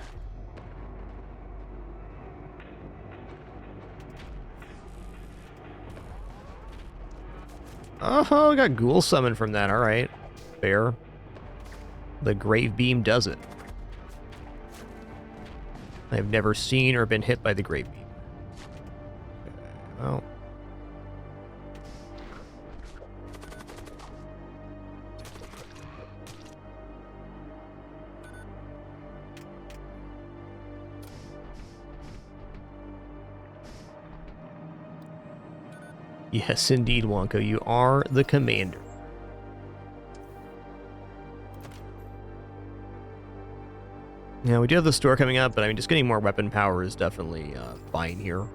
Oh, I got Ghoul Summon from that. All right. Fair. The Grave Beam does it. I've never seen or been hit by the Grave Beam. Okay, well. Yes, indeed, Wonko. You are the commander. Now, we do have the store coming up, but I mean, just getting more weapon power is definitely fine here.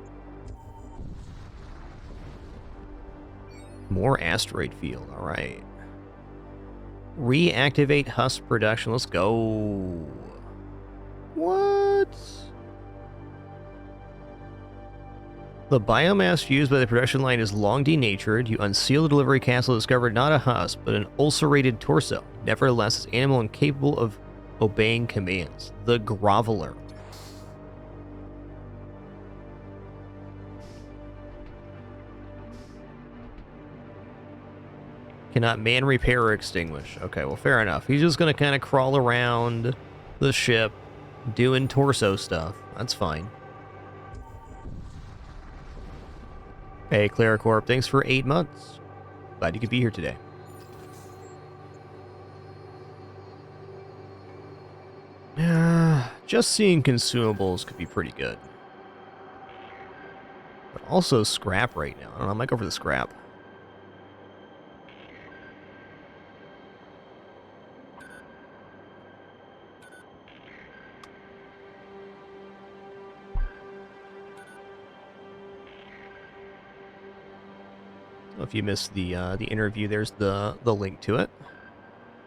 More asteroid field. All right. Reactivate husk production. Let's go. What? The biomass used by the production line is long denatured. You unseal the delivery capsule, discovered not a husk, but an ulcerated torso. Nevertheless, it's animal incapable of obeying commands. The Groveler. Cannot man, repair, or extinguish. Okay, well, fair enough. He's just going to kind of crawl around the ship doing torso stuff. That's fine. Hey, Claricorp, thanks for 8 months. Glad you could be here today. Just seeing consumables could be pretty good. But also scrap right now. I don't know, I might go for the scrap. If you missed the interview, there's the link to it.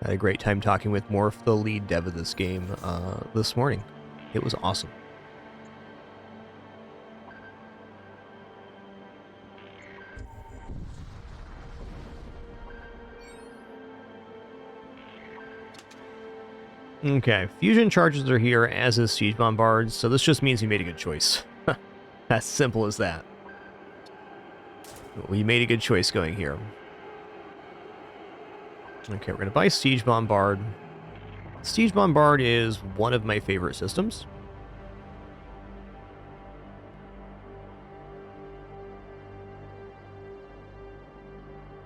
I had a great time talking with Morph, the lead dev of this game, this morning. It was awesome. Okay, fusion charges are here, as is siege bombards, so this just means you made a good choice. As simple as that. Well, you made a good choice going here. Okay, we're going to buy Siege Bombard. Siege Bombard is one of my favorite systems.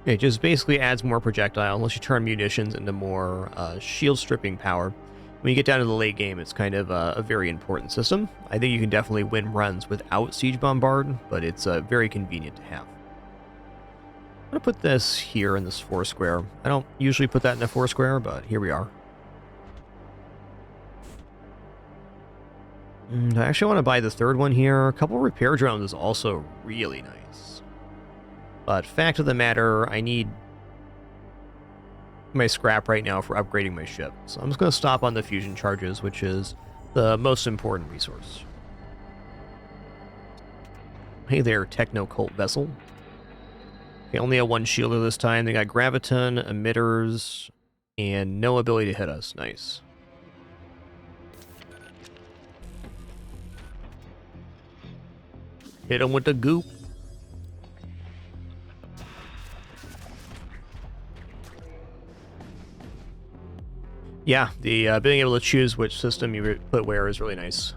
It just basically adds more projectile, unless you turn munitions into more shield stripping power. When you get down to the late game, it's kind of a very important system. I think you can definitely win runs without Siege Bombard, but it's very convenient to have. I'm going to put this here in this 4 square. I don't usually put that in a 4 square, but here we are. And I actually want to buy the third one here. A couple repair drones is also really nice. But fact of the matter, I need my scrap right now for upgrading my ship. So I'm just going to stop on the fusion charges, which is the most important resource. Hey there, Techno Cult Vessel. Okay, only have 1 shielder this time. They got graviton, emitters, and no ability to hit us. Nice. Hit him with the goop. Yeah, the being able to choose which system you put where is really nice.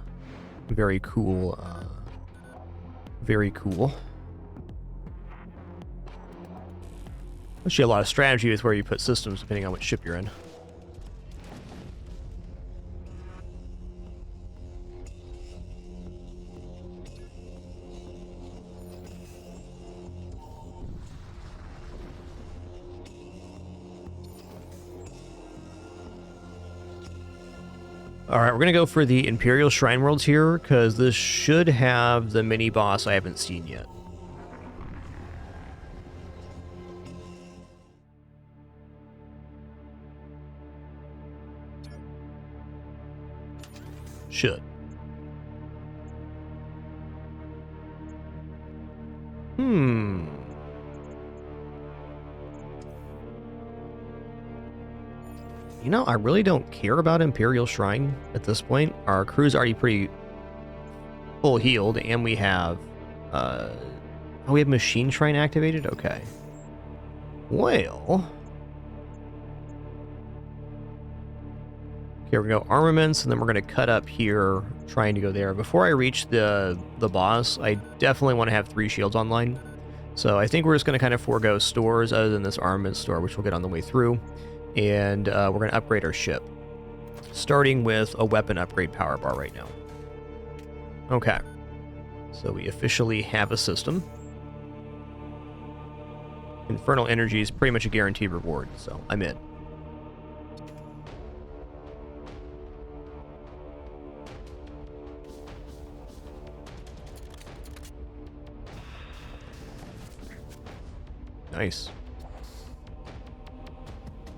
Very cool. Very cool. Actually, a lot of strategy is where you put systems depending on which ship you're in. Alright, we're going to go for the Imperial Shrine Worlds here, because this should have the mini-boss I haven't seen yet. Should. You know, I really don't care about Imperial Shrine at this point. Our crew's already pretty full healed, and we have we have Machine Shrine activated? Okay. Well, okay, we're gonna go armaments, and then we're gonna cut up here, trying to go there. Before I reach the boss, I definitely want to have 3 shields online. So I think we're just gonna kind of forego stores other than this armament store, which we'll get on the way through. And we're gonna upgrade our ship, starting with a weapon upgrade power bar right now. Okay. So we officially have a system. Infernal Energy is pretty much a guaranteed reward, so I'm in. Nice.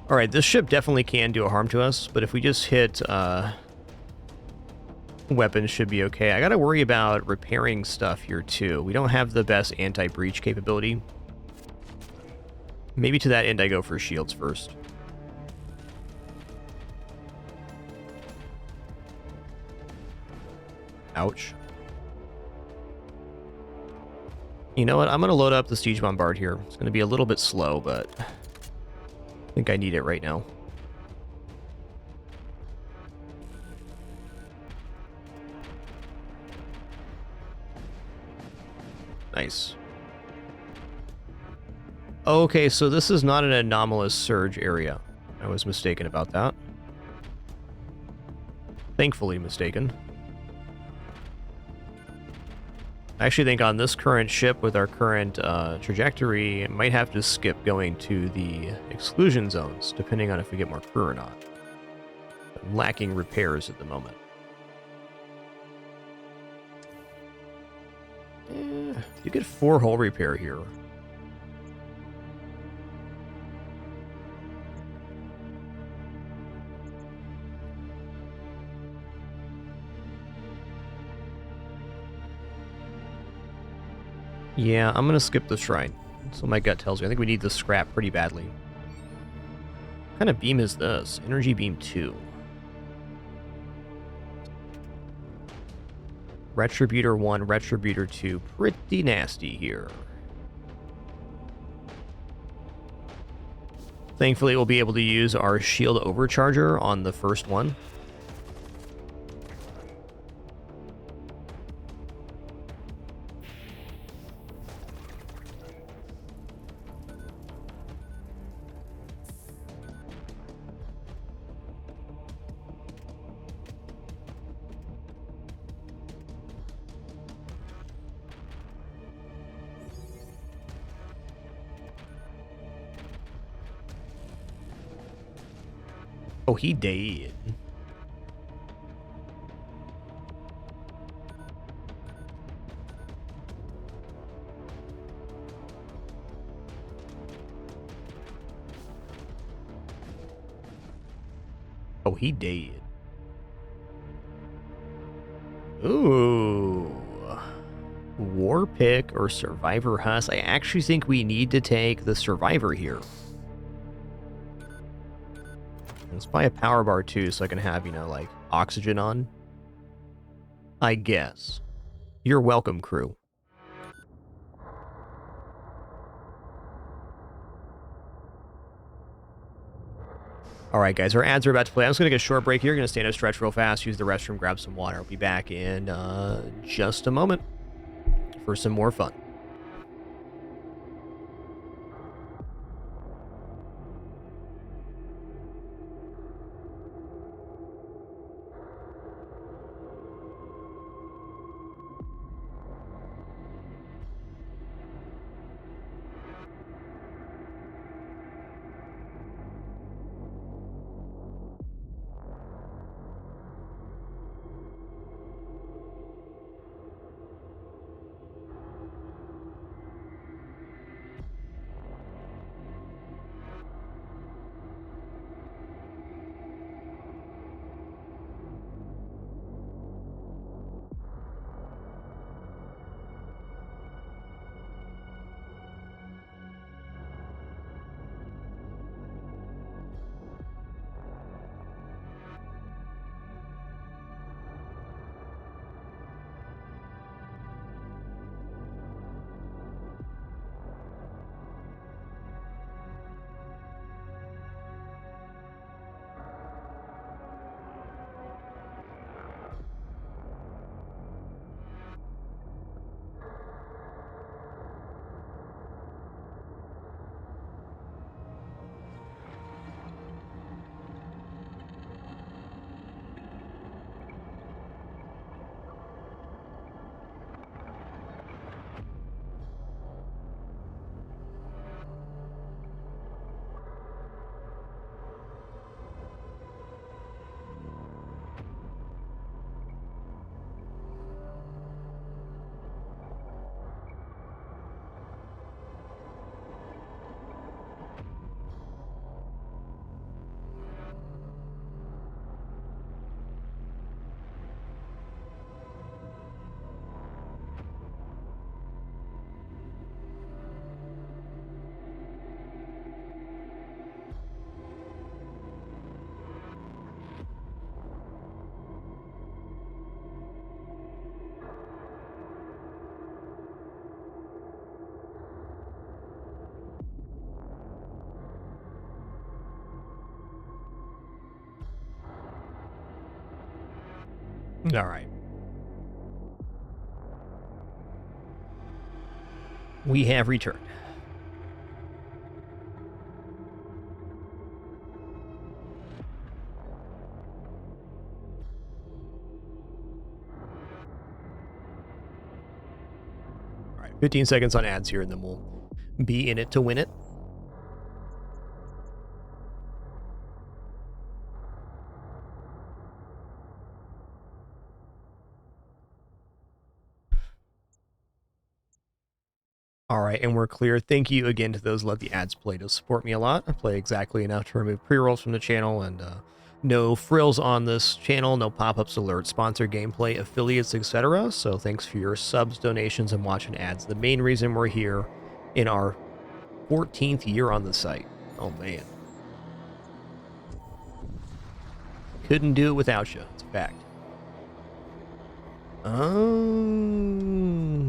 Alright, this ship definitely can do a harm to us, but if we just hit weapons should be okay. I gotta worry about repairing stuff here too. We don't have the best anti-breach capability. Maybe to that end I go for shields first. Ouch. You know what? I'm gonna load up the Siege Bombard here. It's gonna be a little bit slow, but I think I need it right now. Nice. Okay, so this is not an anomalous surge area. I was mistaken about that. Thankfully mistaken. I actually think on this current ship with our current trajectory, it might have to skip going to the exclusion zones, depending on if we get more crew or not. I'm lacking repairs at the moment. You get 4 hull repair here. Yeah, I'm gonna skip the shrine. That's what my gut tells me. I think we need the scrap pretty badly. What kind of beam is this? Energy beam 2. Retributor 1, Retributor 2. Pretty nasty here. Thankfully, we'll be able to use our shield overcharger on the first one. Oh, he dead. Oh, he dead. Ooh. War pick or survivor husk. I actually think we need to take the survivor here. Let's buy a power bar too so I can have, you know, like oxygen on. I guess. You're welcome, crew. Alright, guys, our ads are about to play. I'm just going to get a short break here. Going to stand up, stretch real fast, use the restroom, grab some water. I'll be back in just a moment for some more fun. All right. We have returned. All right, 15 seconds on ads here, and then we'll be in it to win it. All right, and we're clear. Thank you again to those who let the ads play to support me a lot. I play exactly enough to remove pre-rolls from the channel, and no frills on this channel, no pop-ups, alerts, sponsored gameplay, affiliates, etc. So thanks for your subs, donations, and watching ads. The main reason we're here in our 14th year on the site. Oh, man. Couldn't do it without you. It's a fact.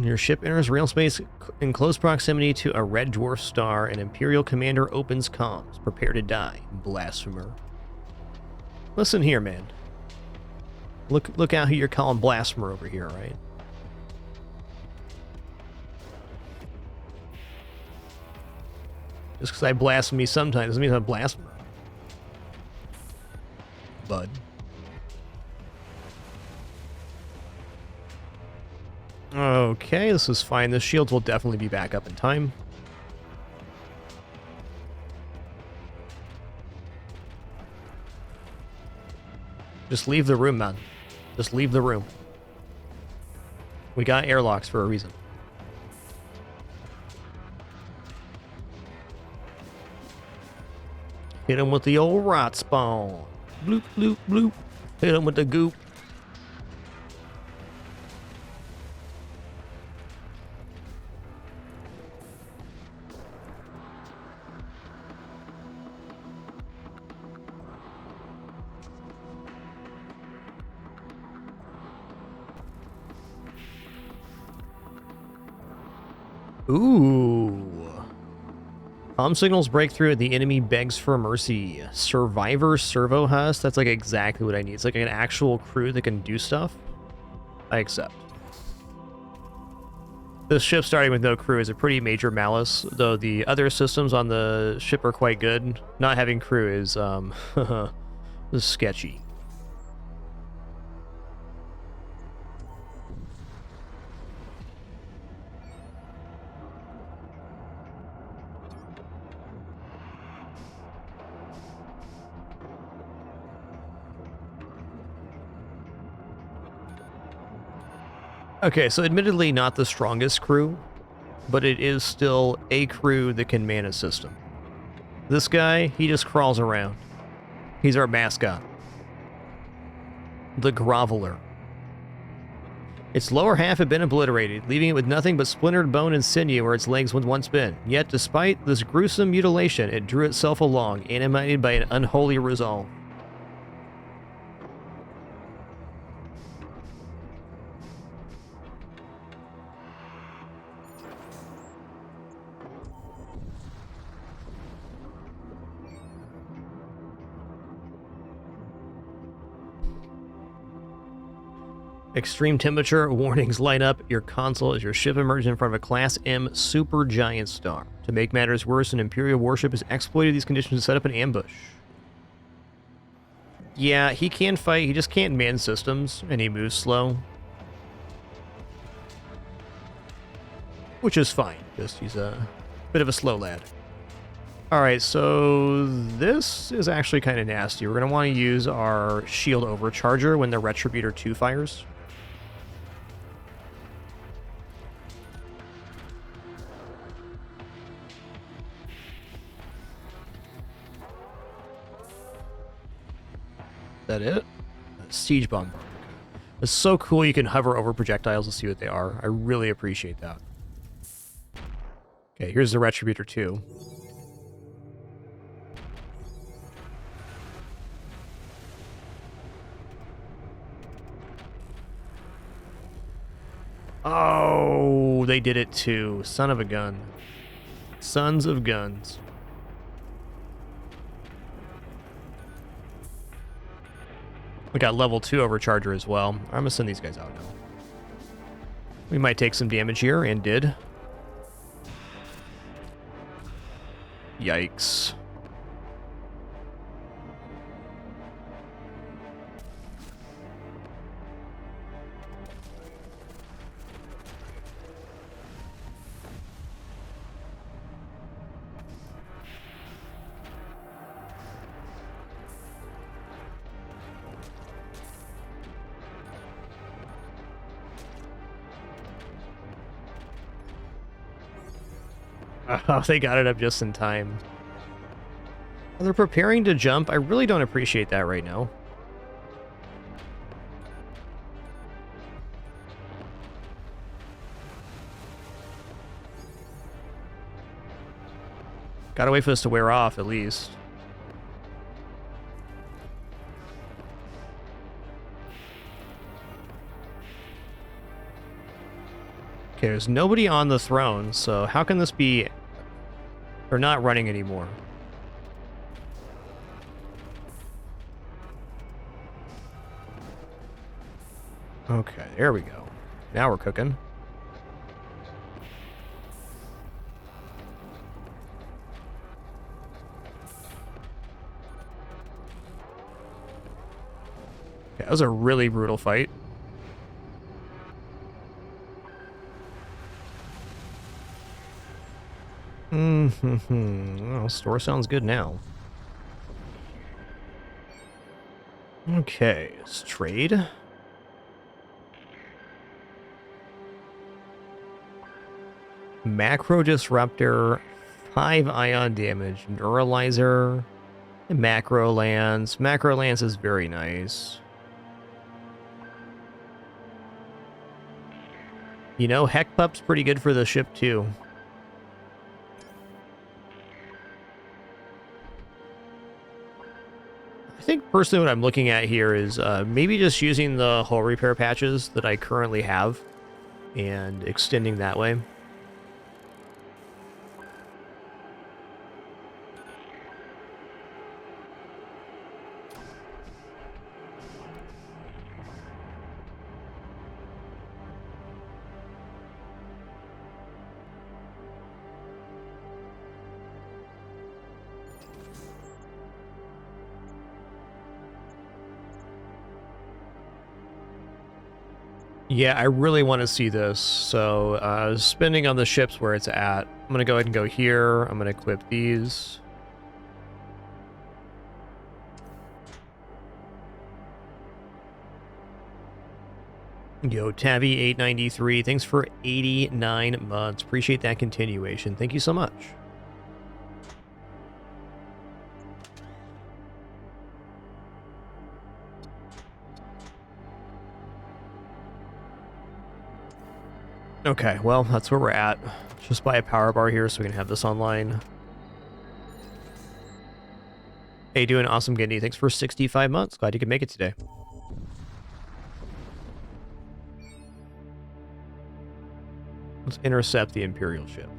Your ship enters real space in close proximity to a red dwarf star. An Imperial commander opens comms. Prepare to die, blasphemer. Listen here, man. Look out who you're calling blasphemer over here, right? Just because I blaspheme sometimes doesn't mean I'm a blasphemer. Bud. Okay, this is fine. The shields will definitely be back up in time. Just leave the room, man. Just leave the room. We got airlocks for a reason. Hit him with the old rot spawn. Bloop, bloop, bloop. Hit him with the goop. Ooh. Comm signals break through. The enemy begs for mercy. Survivor servo husk. That's like exactly what I need. It's like an actual crew that can do stuff. I accept. This ship starting with no crew is a pretty major malice, though the other systems on the ship are quite good. Not having crew is is sketchy. Okay, so admittedly not the strongest crew, but it is still a crew that can man a system. This guy, he just crawls around. He's our mascot. The Groveler. Its lower half had been obliterated, leaving it with nothing but splintered bone and sinew where its legs had once been. Yet, despite this gruesome mutilation, it drew itself along, animated by an unholy resolve. Extreme temperature warnings light up your console as your ship emerges in front of a Class M supergiant star. To make matters worse, an Imperial warship has exploited these conditions to set up an ambush. Yeah, he can fight, he just can't man systems, and he moves slow. Which is fine, just he's a bit of a slow lad. Alright, so this is actually kind of nasty. We're going to want to use our shield overcharger when the Retributor 2 fires. That it? Siege bomb. It's so cool you can hover over projectiles to see what they are. I really appreciate that. Okay, here's the Retributor 2. Oh, they did it too. Son of a gun. Sons of guns. We got level 2 overcharger as well. I'm gonna send these guys out now. We might take some damage here, and did. Yikes. Oh, they got it up just in time. They're preparing to jump. I really don't appreciate that right now. Gotta wait for this to wear off, at least. Okay, there's nobody on the throne, so how can this be... They're not running anymore. Okay, there we go. Now we're cooking. Okay, that was a really brutal fight. Well, store sounds good now. Okay, let's trade. Macro Disruptor, 5 ion damage, Neuralizer, and Macro Lance. Macro Lance is very nice. You know, Heck Pup's pretty good for the ship too. I think personally what I'm looking at here is maybe just using the hull repair patches that I currently have and extending that way. Yeah, I really want to see this. So, spending on the ships where it's at. I'm going to go ahead and go here. I'm going to equip these. Yo, Tavi893, thanks for 89 months. Appreciate that continuation. Thank you so much. Okay, well, that's where we're at. Just buy a power bar here so we can have this online. Hey, doing awesome, Gendy. Thanks for 65 months. Glad you could make it today. Let's intercept the Imperial ship.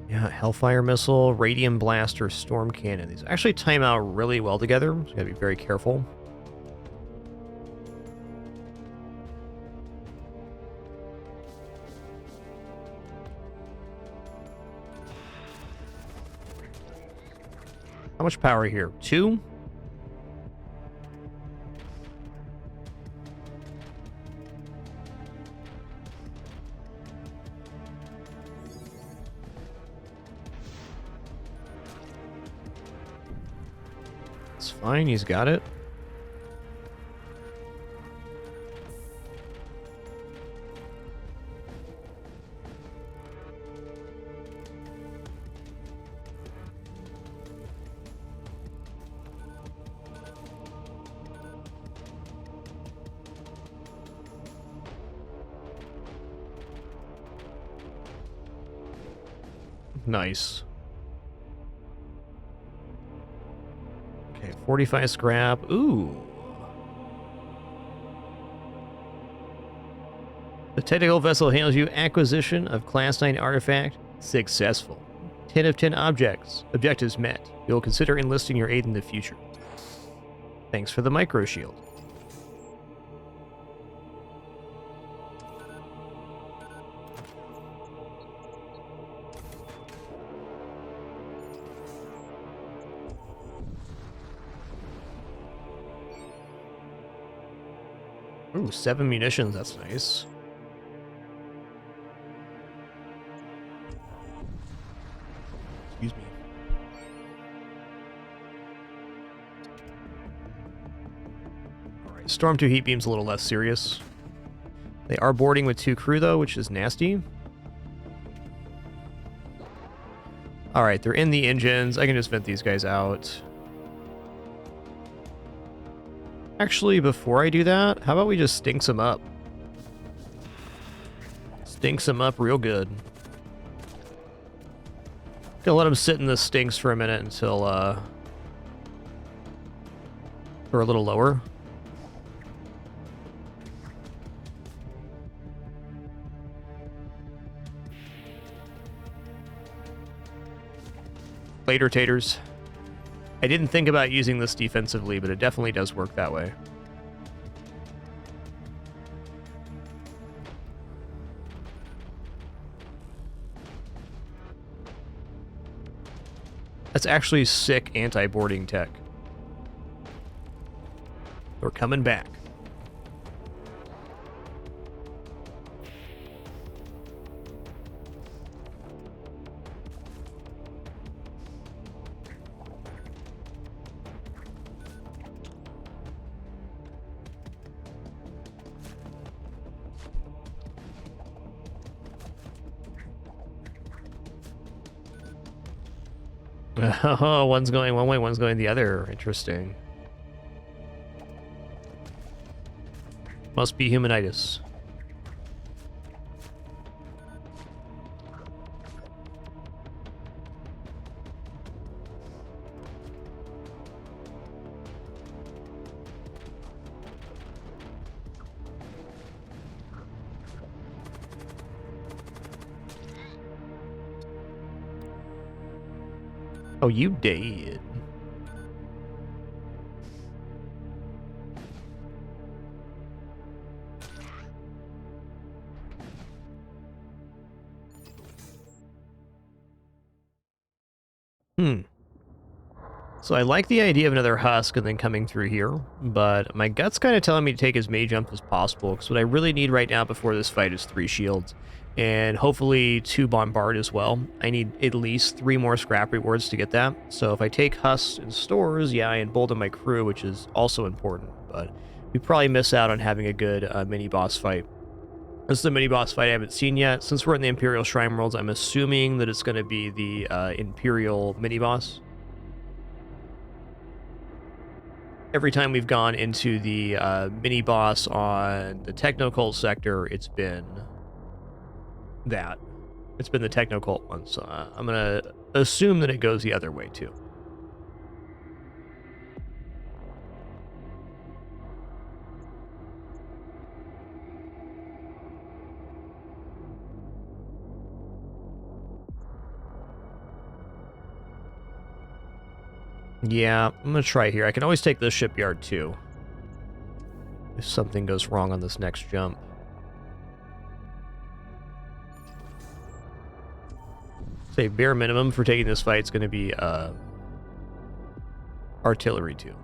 Yeah, Hellfire Missile, Radium Blaster, Storm Cannon. These actually time out really well together, so you gotta be very careful. How much power here? 2? It's fine, he's got it. Nice. Okay, 45 scrap. Ooh. The technical vessel handles you. Acquisition of Class 9 artifact successful. 10 of 10 objectives met. You'll consider enlisting your aid in the future. Thanks for the micro shield. Ooh, 7 munitions, that's nice. Excuse me. Alright, Storm 2 heat beam's a little less serious. They are boarding with 2 crew though, which is nasty. Alright, they're in the engines. I can just vent these guys out. Actually, before I do that, how about we just stinks them up? Stinks them up real good. Gonna let them sit in the stinks for a minute until, they're a little lower. Later, taters. I didn't think about using this defensively, but it definitely does work that way. That's actually sick anti-boarding tech. We're coming back. Oh, one's going one way, one's going the other. Interesting. Must be humanitis. Oh, you did. So I like the idea of another husk and then coming through here, but my gut's kind of telling me to take as many jumps as possible, because what I really need right now before this fight is 3 shields, and hopefully 2 bombard as well. I need at least 3 more scrap rewards to get that. So if I take husks and stores, yeah, I embolden my crew, which is also important, but we probably miss out on having a good mini-boss fight. This is a mini-boss fight I haven't seen yet. Since we're in the Imperial Shrine Worlds, I'm assuming that it's going to be the Imperial mini-boss. Every time we've gone into the mini-boss on the Technocult sector, it's been that. It's been the Technocult one, so I'm going to assume that it goes the other way, too. Yeah, I'm going to try here. I can always take this shipyard, too, if something goes wrong on this next jump. Say bare minimum for taking this fight is going to be artillery, too.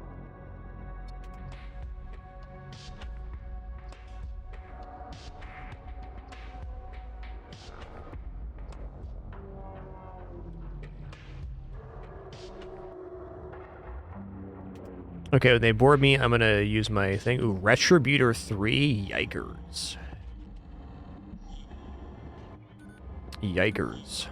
Okay, when they board me, I'm going to use my thing. Ooh, Retributor 3, yikers. Yikers.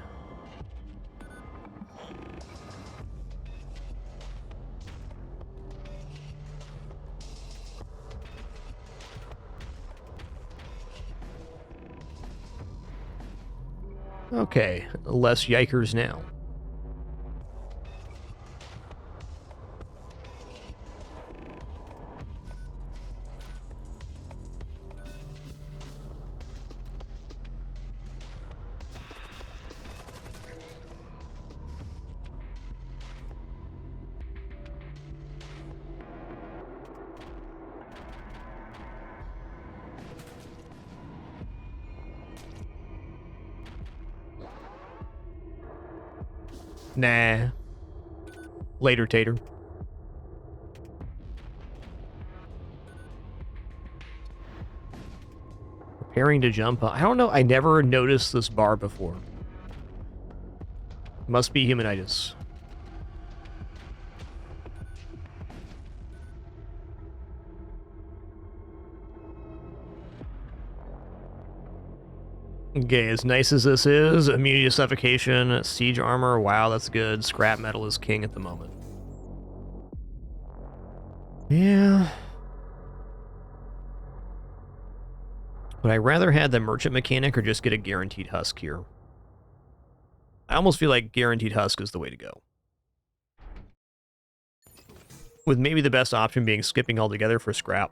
Okay, less yikers now. Nah. Later, Tater. Preparing to jump. I don't know. I never noticed this bar before. Must be humanitis. Okay, as nice as this is, immunity to suffocation, siege armor, wow, that's good. Scrap metal is king at the moment. Yeah. Would I rather have the merchant mechanic or just get a guaranteed husk here? I almost feel like guaranteed husk is the way to go. With maybe the best option being skipping altogether for scrap.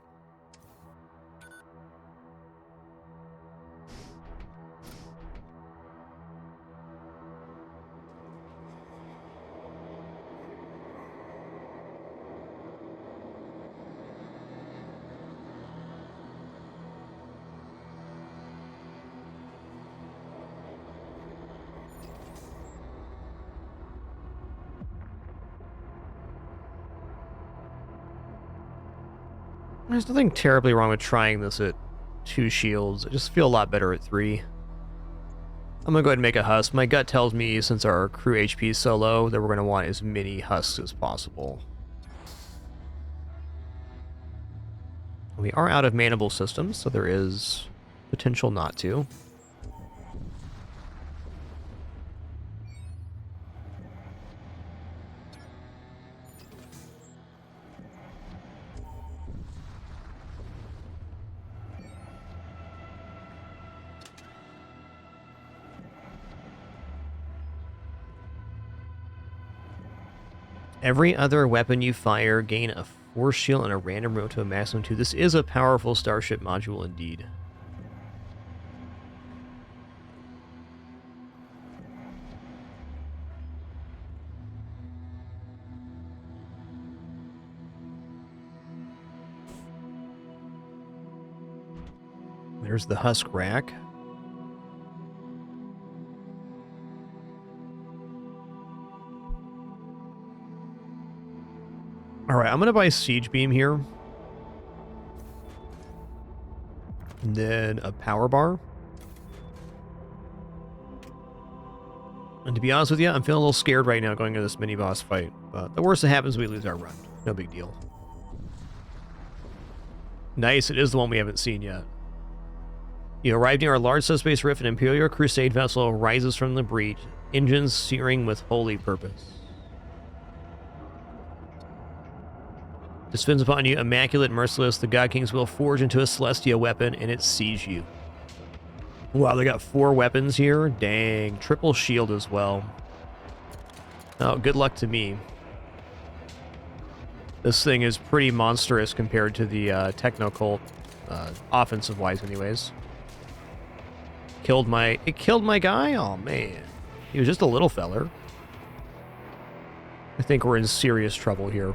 There's nothing terribly wrong with trying this at 2 shields. I just feel a lot better at 3. I'm going to go ahead and make a husk. My gut tells me, since our crew HP is so low, that we're going to want as many husks as possible. We are out of manable systems, so there is potential not to. Every other weapon you fire gain a force shield and a random row to a maximum 2. This is a powerful starship module indeed. There's the husk rack. Alright, I'm going to buy Siege Beam here. And then a power bar. And to be honest with you, I'm feeling a little scared right now going into this mini-boss fight. But the worst that happens, we lose our run. No big deal. Nice, it is the one we haven't seen yet. You arrived near a large subspace rift. An Imperial Crusade vessel rises from the breach, engines searing with holy purpose. Descends upon you, immaculate, merciless. The God Kings will forge into a Celestia weapon, and it sees you. Wow, they got 4 weapons here. Dang, triple shield as well. Oh, good luck to me. This thing is pretty monstrous compared to the Techno Cult, offensive-wise, anyways. It killed my guy? Oh, man. He was just a little feller. I think we're in serious trouble here.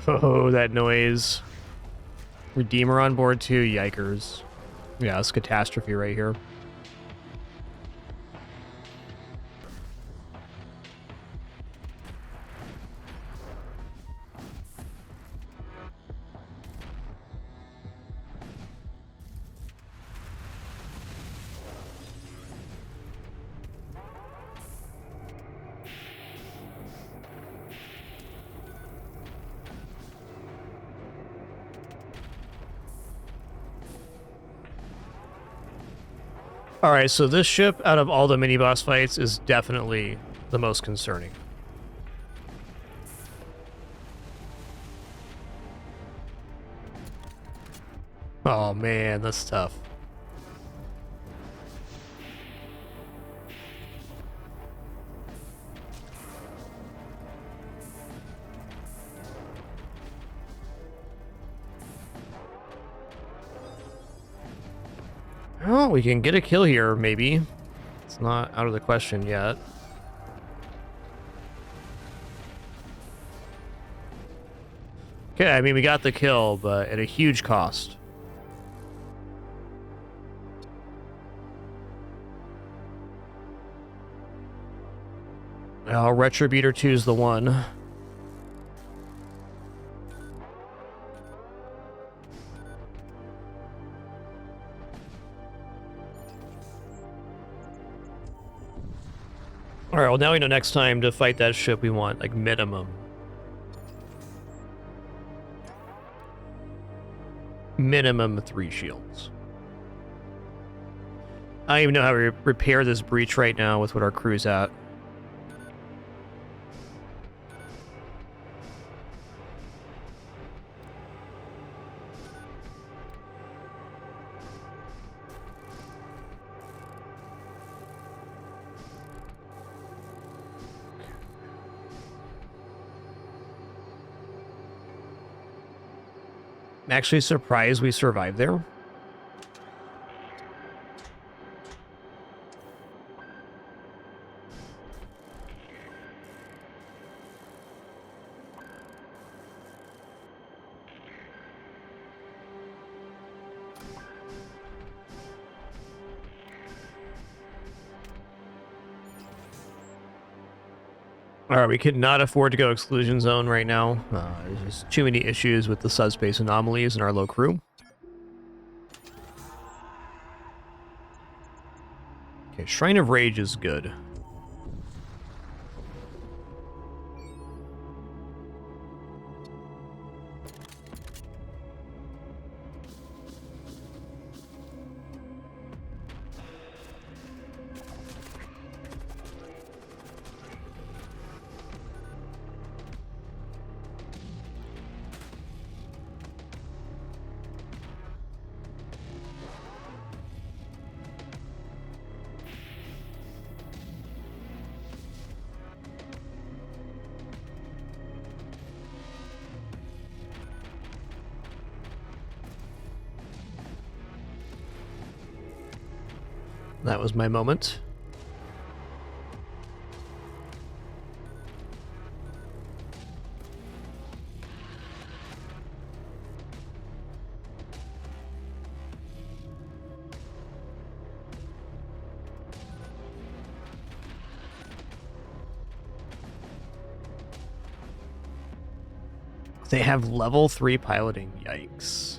Oh, that noise. Redeemer on board too, yikers. Yeah, it's catastrophe right here. Alright, so this ship, out of all the mini-boss fights, is definitely the most concerning. Oh man, that's tough. Oh, we can get a kill here, maybe. It's not out of the question yet. Okay, I mean, we got the kill, but at a huge cost. Oh, Retributor 2 is the one. Alright, well now we know next time to fight that ship we want, like, minimum. Minimum 3 shields. I don't even know how to repair this breach right now with what our crew's at. I'm actually surprised we survived there. Alright, we could not afford to go exclusion zone right now. There's just too many issues with the subspace anomalies and our low crew. Okay, Shrine of Rage is good. That was my moment. They have level 3 piloting. Yikes.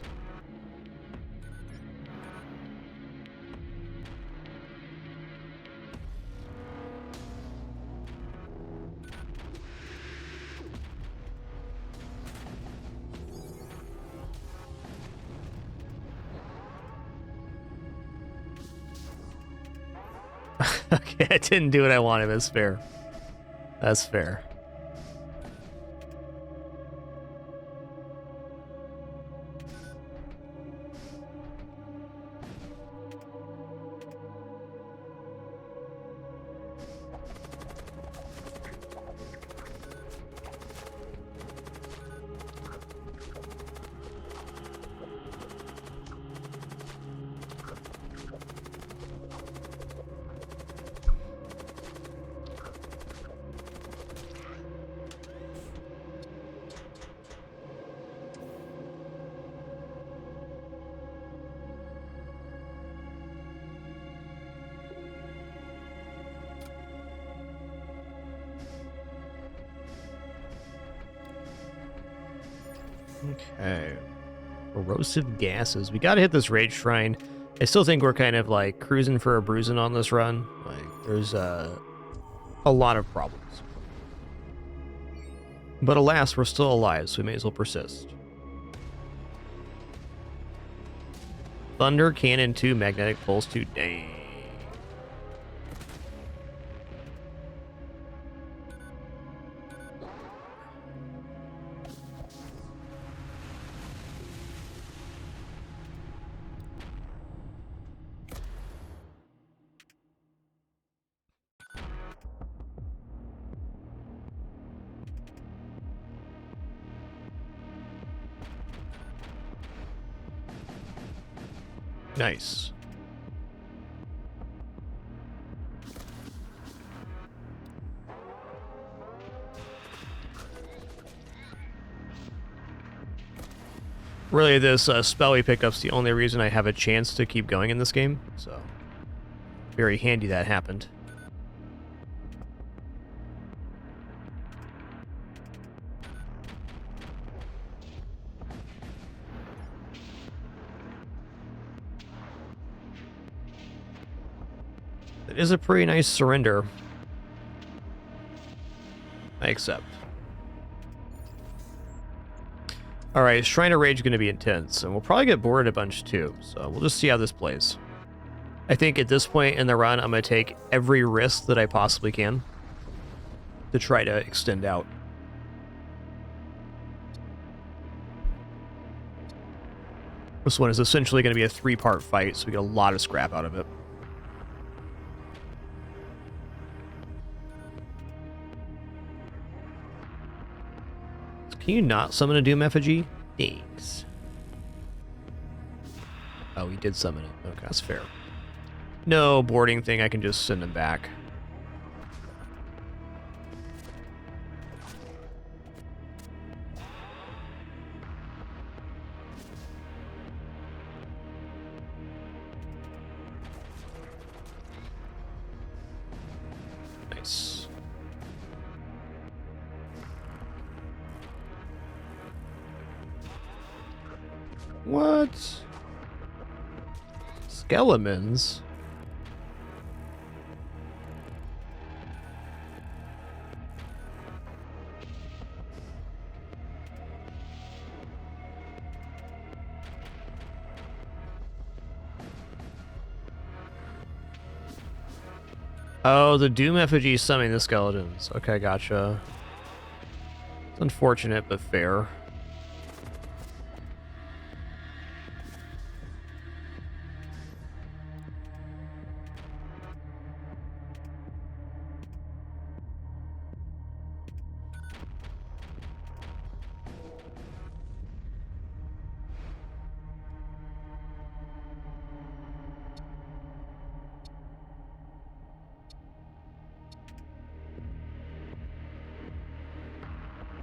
Okay, I didn't do what I wanted. That's fair. That's fair. Okay. Corrosive gases. We gotta hit this Rage Shrine. I still think we're kind of like cruising for a bruising on this run. Like, there's a lot of problems. But alas, we're still alive, so we may as well persist. Thunder Cannon 2, Magnetic Pulse 2. Dang. Nice. Really, this spell pickup's the only reason I have a chance to keep going in this game, so very handy that happened. It is a pretty nice surrender. I accept. Alright, Shrine of Rage is going to be intense, and we'll probably get bored a bunch too, so we'll just see how this plays. I think at this point in the run, I'm going to take every risk that I possibly can to try to extend out. This one is essentially going to be a 3-part fight, so we get a lot of scrap out of it. Can you not summon a Doom effigy? Thanks. Oh, he did summon it. Okay, that's fair. No boarding thing, I can just send him back. Nice. What? Skeletons? Oh, the Doom effigy is summoning the skeletons. Okay, gotcha. It's unfortunate, but fair.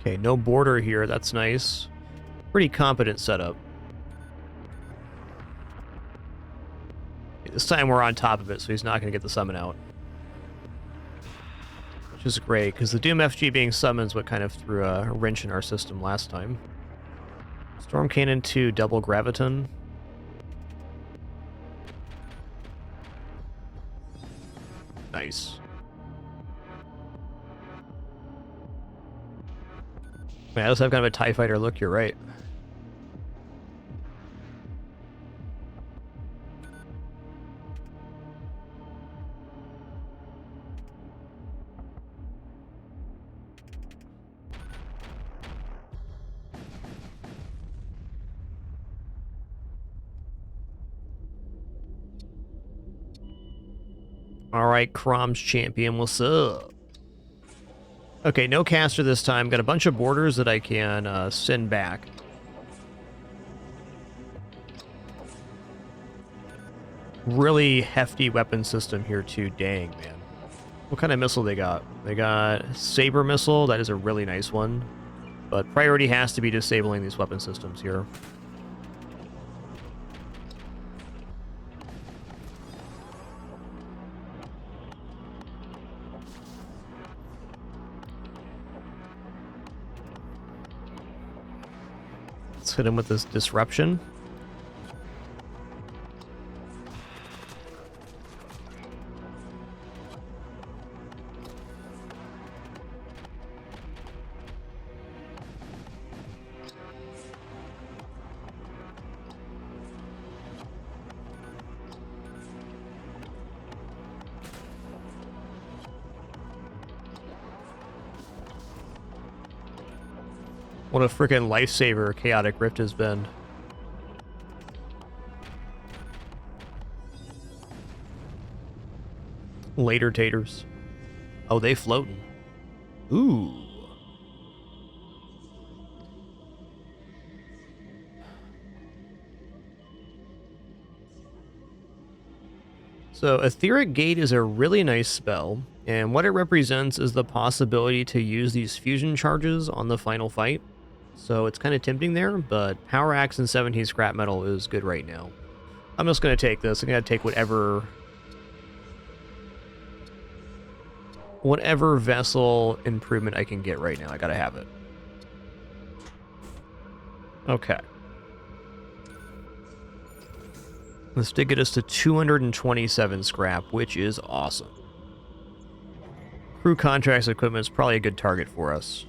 Okay, no border here. That's nice. Pretty competent setup. Okay, this time we're on top of it, so he's not going to get the summon out. Which is great, because the Doom FG being summoned is what kind of threw a wrench in our system last time. Storm Cannon 2, double Graviton. Nice. Man, I also have kind of a TIE Fighter look, you're right. Alright, Crom's champion, what's up? Okay, no caster this time. Got a bunch of borders that I can send back. Really hefty weapon system here too. Dang, man. What kind of missile they got? They got Saber Missile. That is a really nice one. But priority has to be disabling these weapon systems here. Let's hit him with this disruption. What a freaking lifesaver Chaotic Rift has been. Later taters. Oh, they floating. Ooh. So Etheric Gate is a really nice spell, and what it represents is the possibility to use these fusion charges on the final fight. So it's kind of tempting there, but Power Axe and 17 Scrap Metal is good right now. I'm just going to take this. I'm going to take whatever vessel improvement I can get right now. I got to have it. Okay. This did get us to 227 scrap, which is awesome. Crew contracts equipment is probably a good target for us.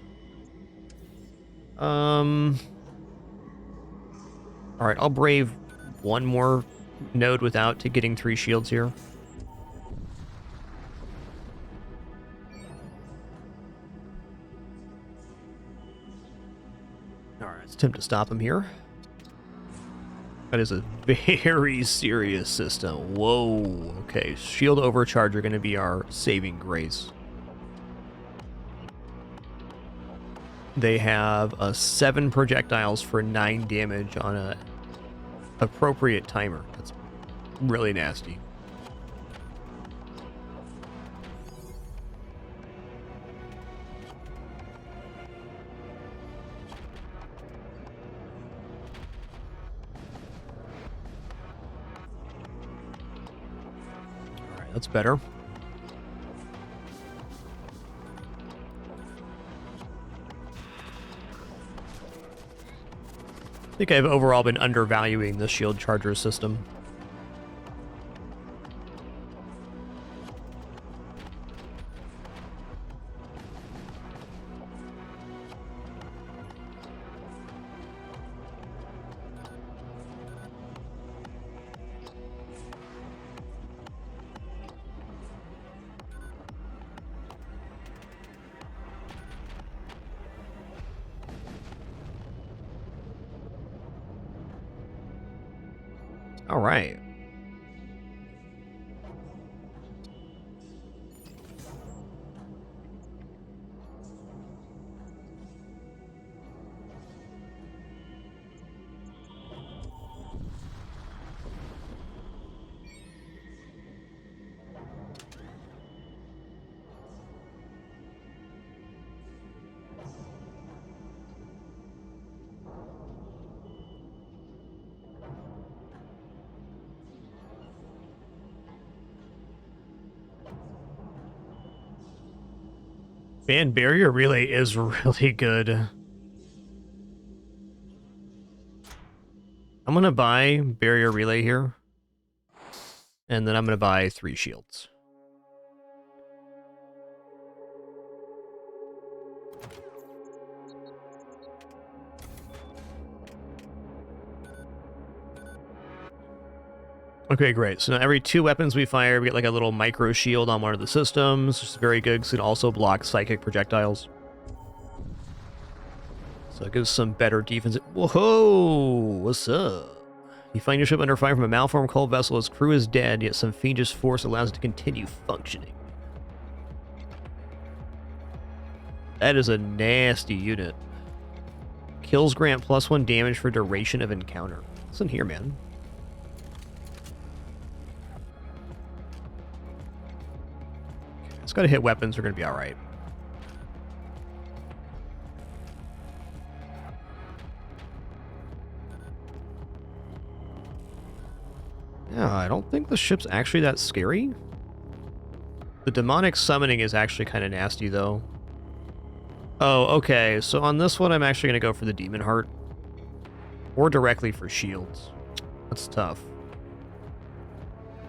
Alright, I'll brave one more node without to getting 3 shields here. Alright, let's attempt to stop him here. That is a very serious system. Whoa. Okay, shield overcharge are going to be our saving grace. They have 7 projectiles for 9 damage on a appropriate timer. That's really nasty. Alright, that's better. I think I've overall been undervaluing the shield charger system. All right. Man, barrier relay is really good. I'm going to buy barrier relay here. And then I'm going to buy 3 shields. Okay, great. So now every 2 weapons we fire, we get like a little micro shield on one of the systems, which is very good because it also blocks psychic projectiles. So it gives some better defense. Whoa! What's up? You find your ship under fire from a malformed cold vessel. Its crew is dead, yet some fiendish force allows it to continue functioning. That is a nasty unit. Kills grant +1 damage for duration of encounter. Listen here, man. It's got to hit weapons. We're going to be all right. Yeah, I don't think the ship's actually that scary. The demonic summoning is actually kind of nasty, though. Oh, okay. So on this one, I'm actually going to go for the Demon Heart. Or directly for shields. That's tough.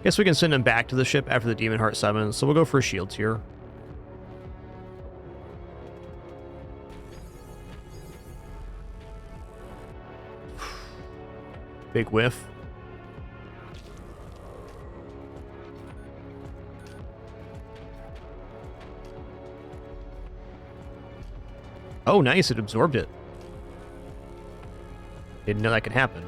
Guess we can send him back to the ship after the Demon Heart summons, so we'll go for shields here. Big whiff. Oh, nice. It absorbed it. Didn't know that could happen.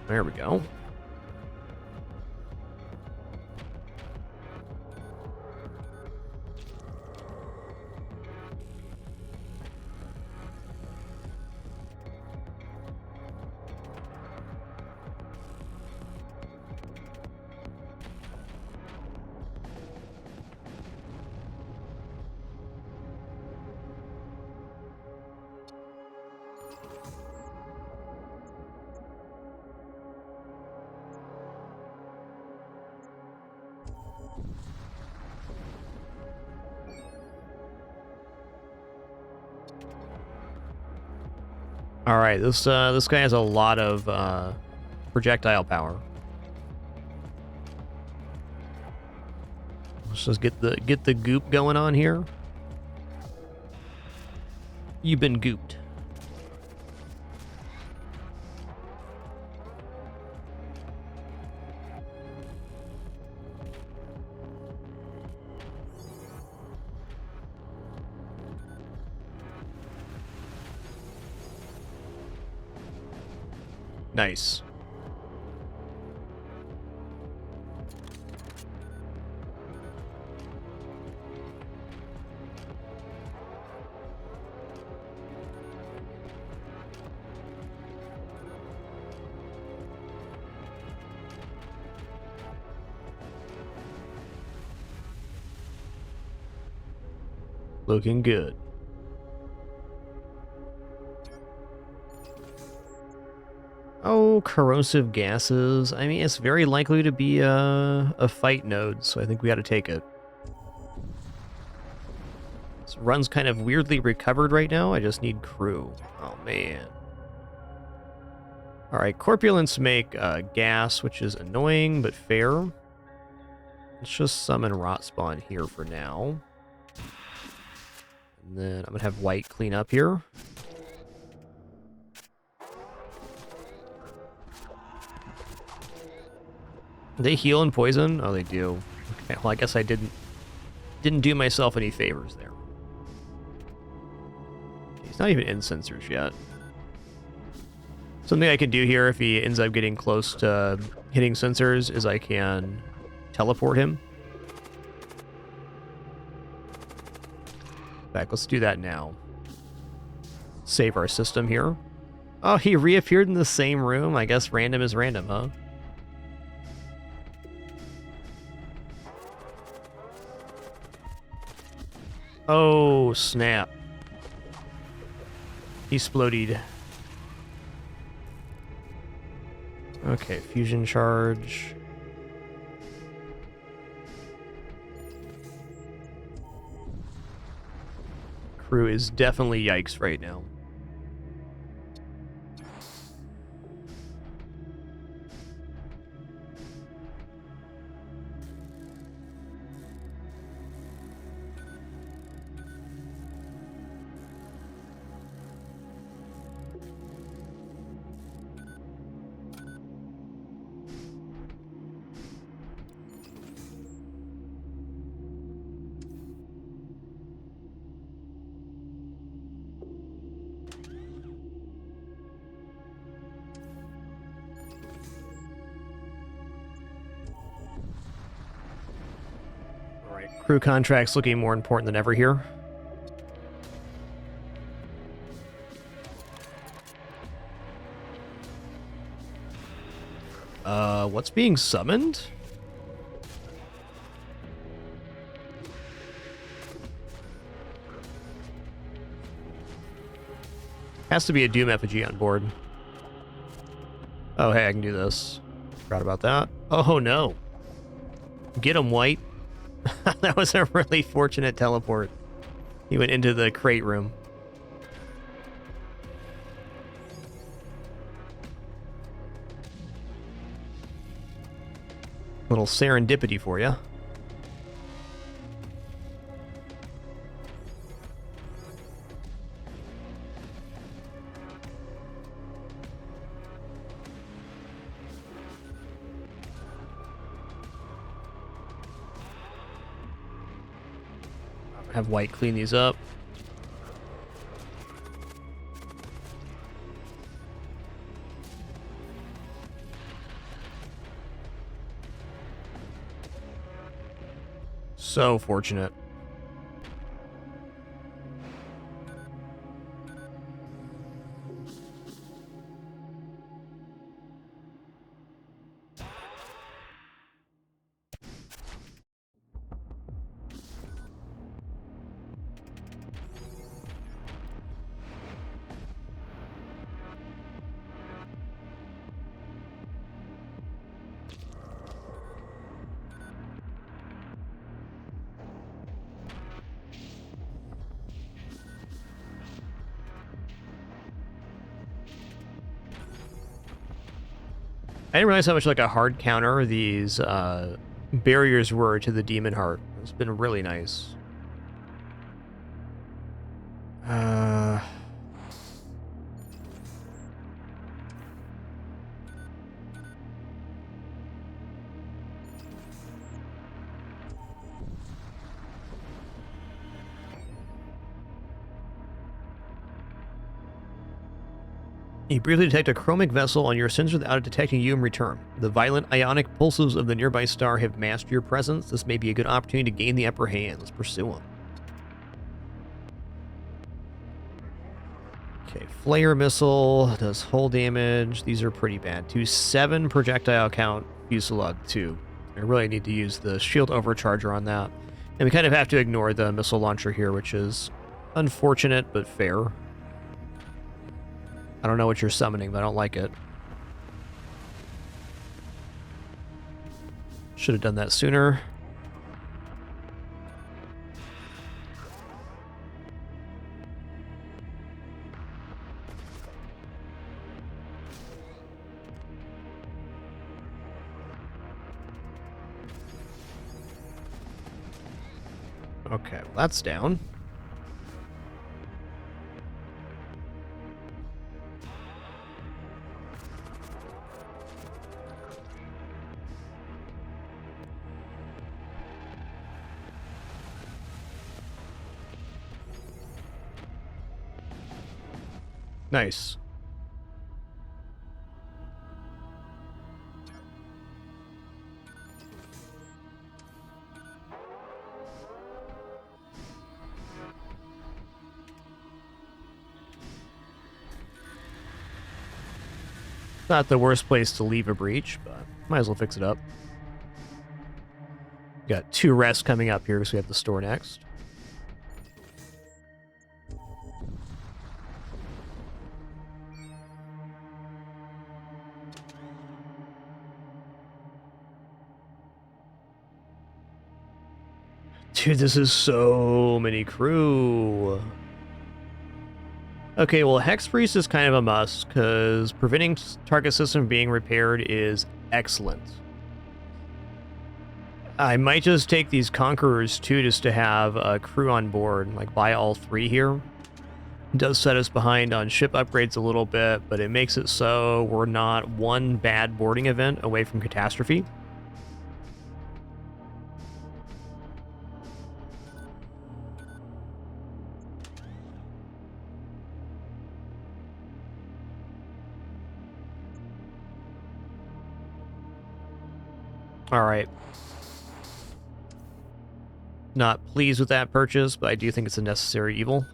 There we go. All right, this guy has a lot of projectile power. Let's just get the goop going on here. You've been gooped. Nice. Looking good. Oh, corrosive gases. I mean, it's very likely to be a fight node, so I think we got to take it. This run's kind of weirdly recovered right now. I just need crew. Oh, man. All right, corpulents make gas, which is annoying, but fair. Let's just summon Rot Spawn here for now. And then I'm going to have White clean up here. They heal and poison? Oh, they do. Okay, well, I guess I didn't do myself any favors there. He's not even in sensors yet. Something I can do here if he ends up getting close to hitting sensors is I can teleport him. In fact, let's do that now. Save our system here. Oh, he reappeared in the same room? I guess random is random, huh? Oh, snap. He exploded. Okay, fusion charge. Crew is definitely yikes right now. Crew contracts looking more important than ever here. What's being summoned? Has to be a Doom effigy on board. Oh, hey, I can do this. Forgot about that. Oh, no. Get him, White. That was a really fortunate teleport. He went into the crate room. Little serendipity for you. Have White clean these up. So fortunate. didn't realize how much like a hard counter these barriers were to the Demon Heart. It's been really nice. You briefly detect a chromic vessel on your sensor without it detecting you in return. The violent ionic pulses of the nearby star have masked your presence. This may be a good opportunity to gain the upper hand. Let's pursue them. Okay, flare missile does hull damage. These are pretty bad. 7 projectile count fuselage 2. I really need to use the shield overcharger on that. And we kind of have to ignore the missile launcher here, which is unfortunate but fair. I don't know what you're summoning, but I don't like it. Should have done that sooner. Okay, well, that's down. Nice. Not the worst place to leave a breach, but might as well fix it up. Got 2 rests coming up here, so we have the store next. Dude, this is so many crew. Okay, well, Hex Priest is kind of a must, because preventing target system being repaired is excellent. I might just take these Conquerors, too, just to have a crew on board, like buy all 3 here. It does set us behind on ship upgrades a little bit, but it makes it so we're not one bad boarding event away from catastrophe. All right. Not pleased with that purchase, but I do think it's a necessary evil.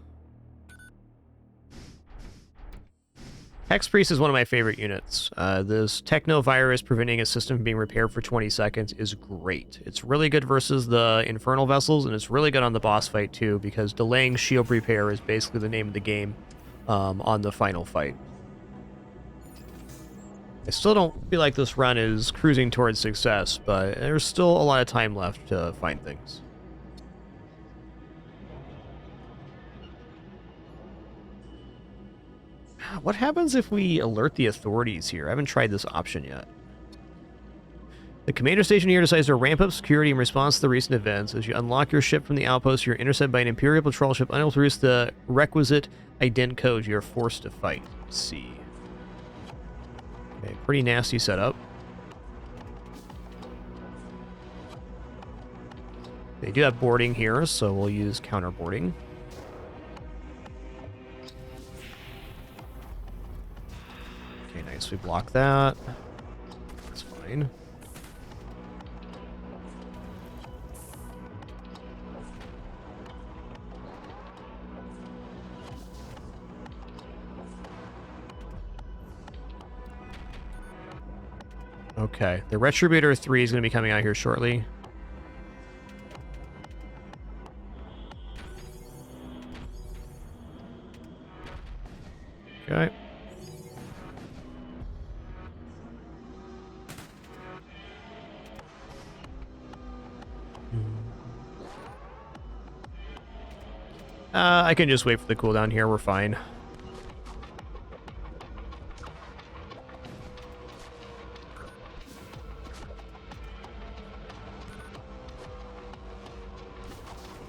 Hex Priest is one of my favorite units. This Techno Virus preventing a system from being repaired for 20 seconds is great. It's really good versus the Infernal Vessels, and it's really good on the boss fight too, because delaying shield repair is basically the name of the game on the final fight. I still don't feel like this run is cruising towards success, but there's still a lot of time left to find things. What happens if we alert the authorities here? I haven't tried this option yet. The commander station here decides to ramp up security in response to the recent events. As you unlock your ship from the outpost, you're intercepted by an Imperial patrol ship unable to produce the requisite ident code. You're forced to fight. Let's see. Okay, pretty nasty setup. They do have boarding here, so we'll use counter boarding. Okay, nice. We block that. That's fine. Okay, the Retributor 3 is going to be coming out here shortly. Okay. I can just wait for the cooldown here. We're fine.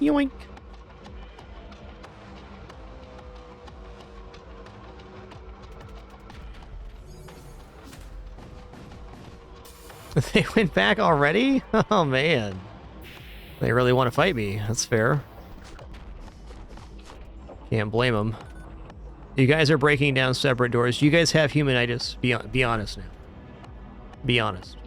Yoink. They went back already? Oh, man. They really want to fight me. That's fair. Can't blame them. You guys are breaking down separate doors. You guys have humanitis. Be honest now. Be honest.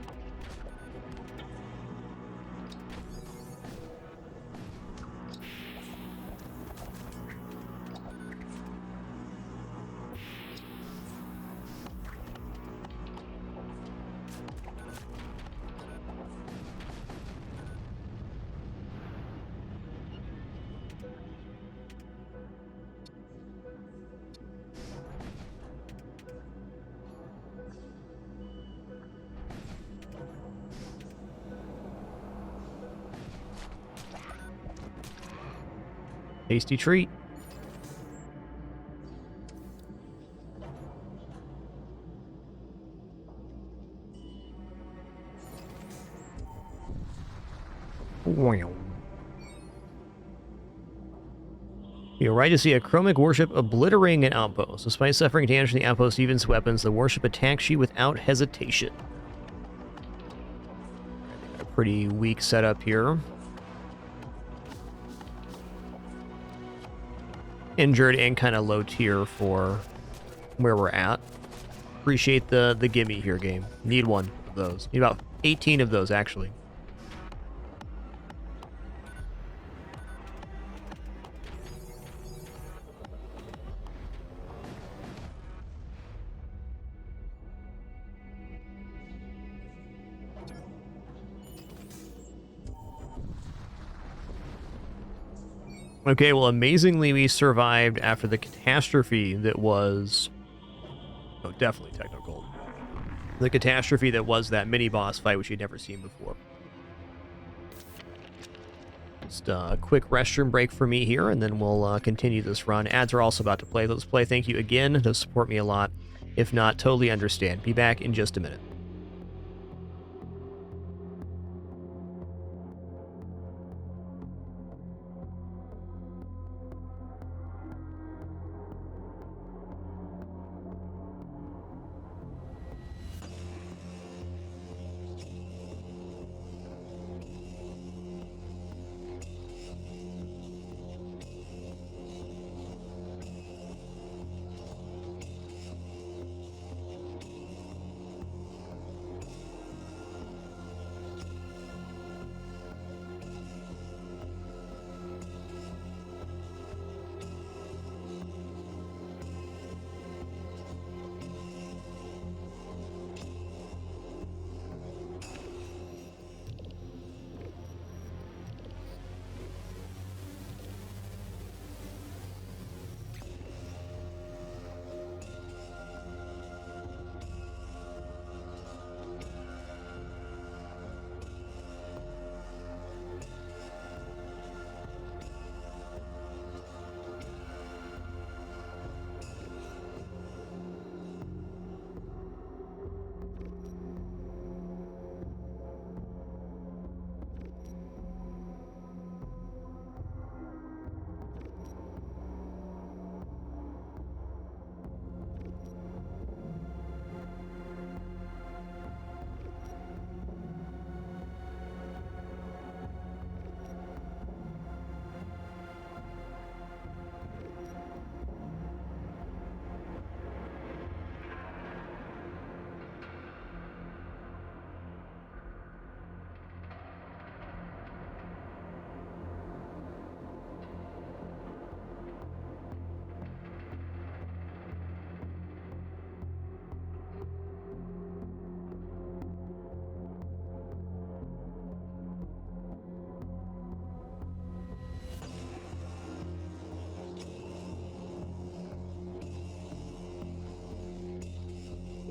Tasty treat. Wow. You're right to see a chromic warship obliterating an outpost. Despite suffering damage from the outpost Steven's weapons, the warship attacks you without hesitation. A pretty weak setup here. Injured and kind of low tier for where we're at. Appreciate the gimme here, game. Need one of those. Need about 18 of those, actually. Okay, well, amazingly, we survived after the catastrophe that was... Oh, definitely technical. The catastrophe that was that mini-boss fight, which you'd never seen before. Just a quick restroom break for me here, and then we'll continue this run. Ads are also about to play. Let's play. Thank you again. It does support me a lot. If not, totally understand. Be back in just a minute.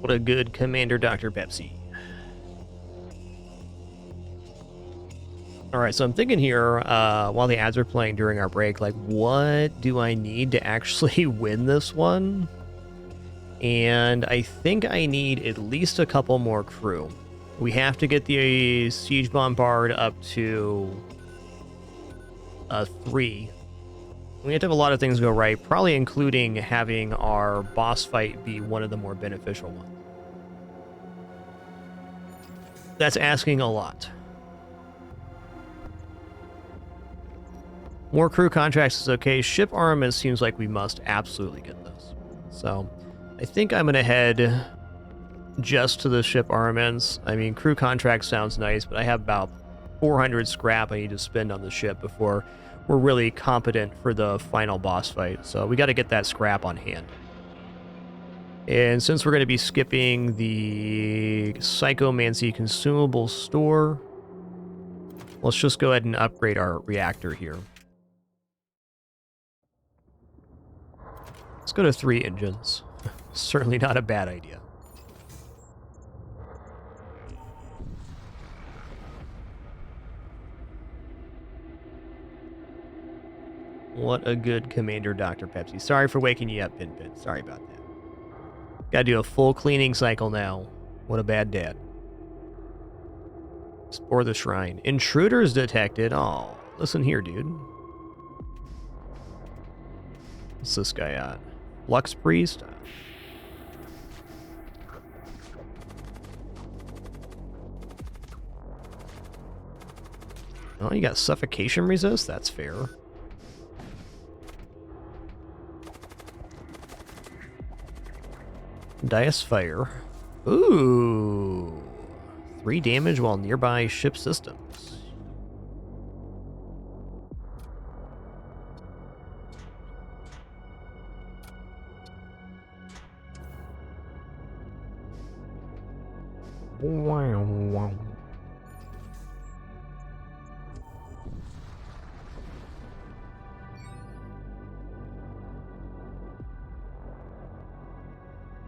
What a good Commander Dr. Pepsi. Alright, so I'm thinking here, while the ads are playing during our break, like, what do I need to actually win this one? And I think I need at least a couple more crew. We have to get the Siege Bombard up to 3. We have to have a lot of things go right, probably including having our boss fight be one of the more beneficial ones. That's asking a lot. More crew contracts is okay. Ship armaments seems like we must absolutely get this. So I think I'm going to head just to the ship armaments. I mean, crew contract sounds nice, but I have about 400 scrap I need to spend on the ship before we're really competent for the final boss fight. So we got to get that scrap on hand. And since we're going to be skipping the Psychomancy consumable store, let's just go ahead and upgrade our reactor here. Let's go to 3 engines. Certainly not a bad idea. What a good commander, Dr. Pepsi. Sorry for waking you up, Pin. Sorry about that. Gotta do a full cleaning cycle now. What a bad dad. Explore the shrine. Intruders detected. Oh, listen here, dude. What's this guy at? Lux Priest? Oh, you got suffocation resist? That's fair. Dice Fire. Ooh. 3 damage while nearby ship systems. Wow.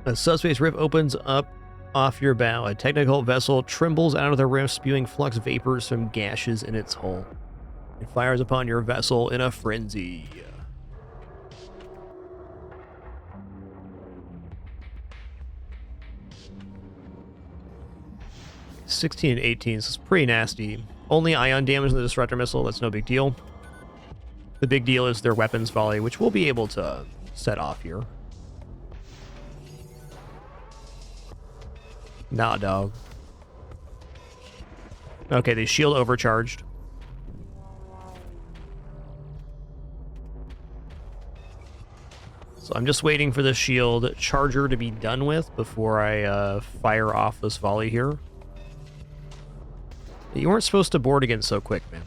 A subspace rift opens up off your bow. A technical vessel trembles out of the rift, spewing flux vapors from gashes in its hull. It fires upon your vessel in a frenzy. (16 and 18), so it's pretty nasty. Only ion damage in the disruptor missile, that's no big deal. The big deal is their weapons volley, which we'll be able to set off here. Nah, dog. Okay, the shield overcharged. So I'm just waiting for the shield charger to be done with before I fire off this volley here. You weren't supposed to board again so quick, man.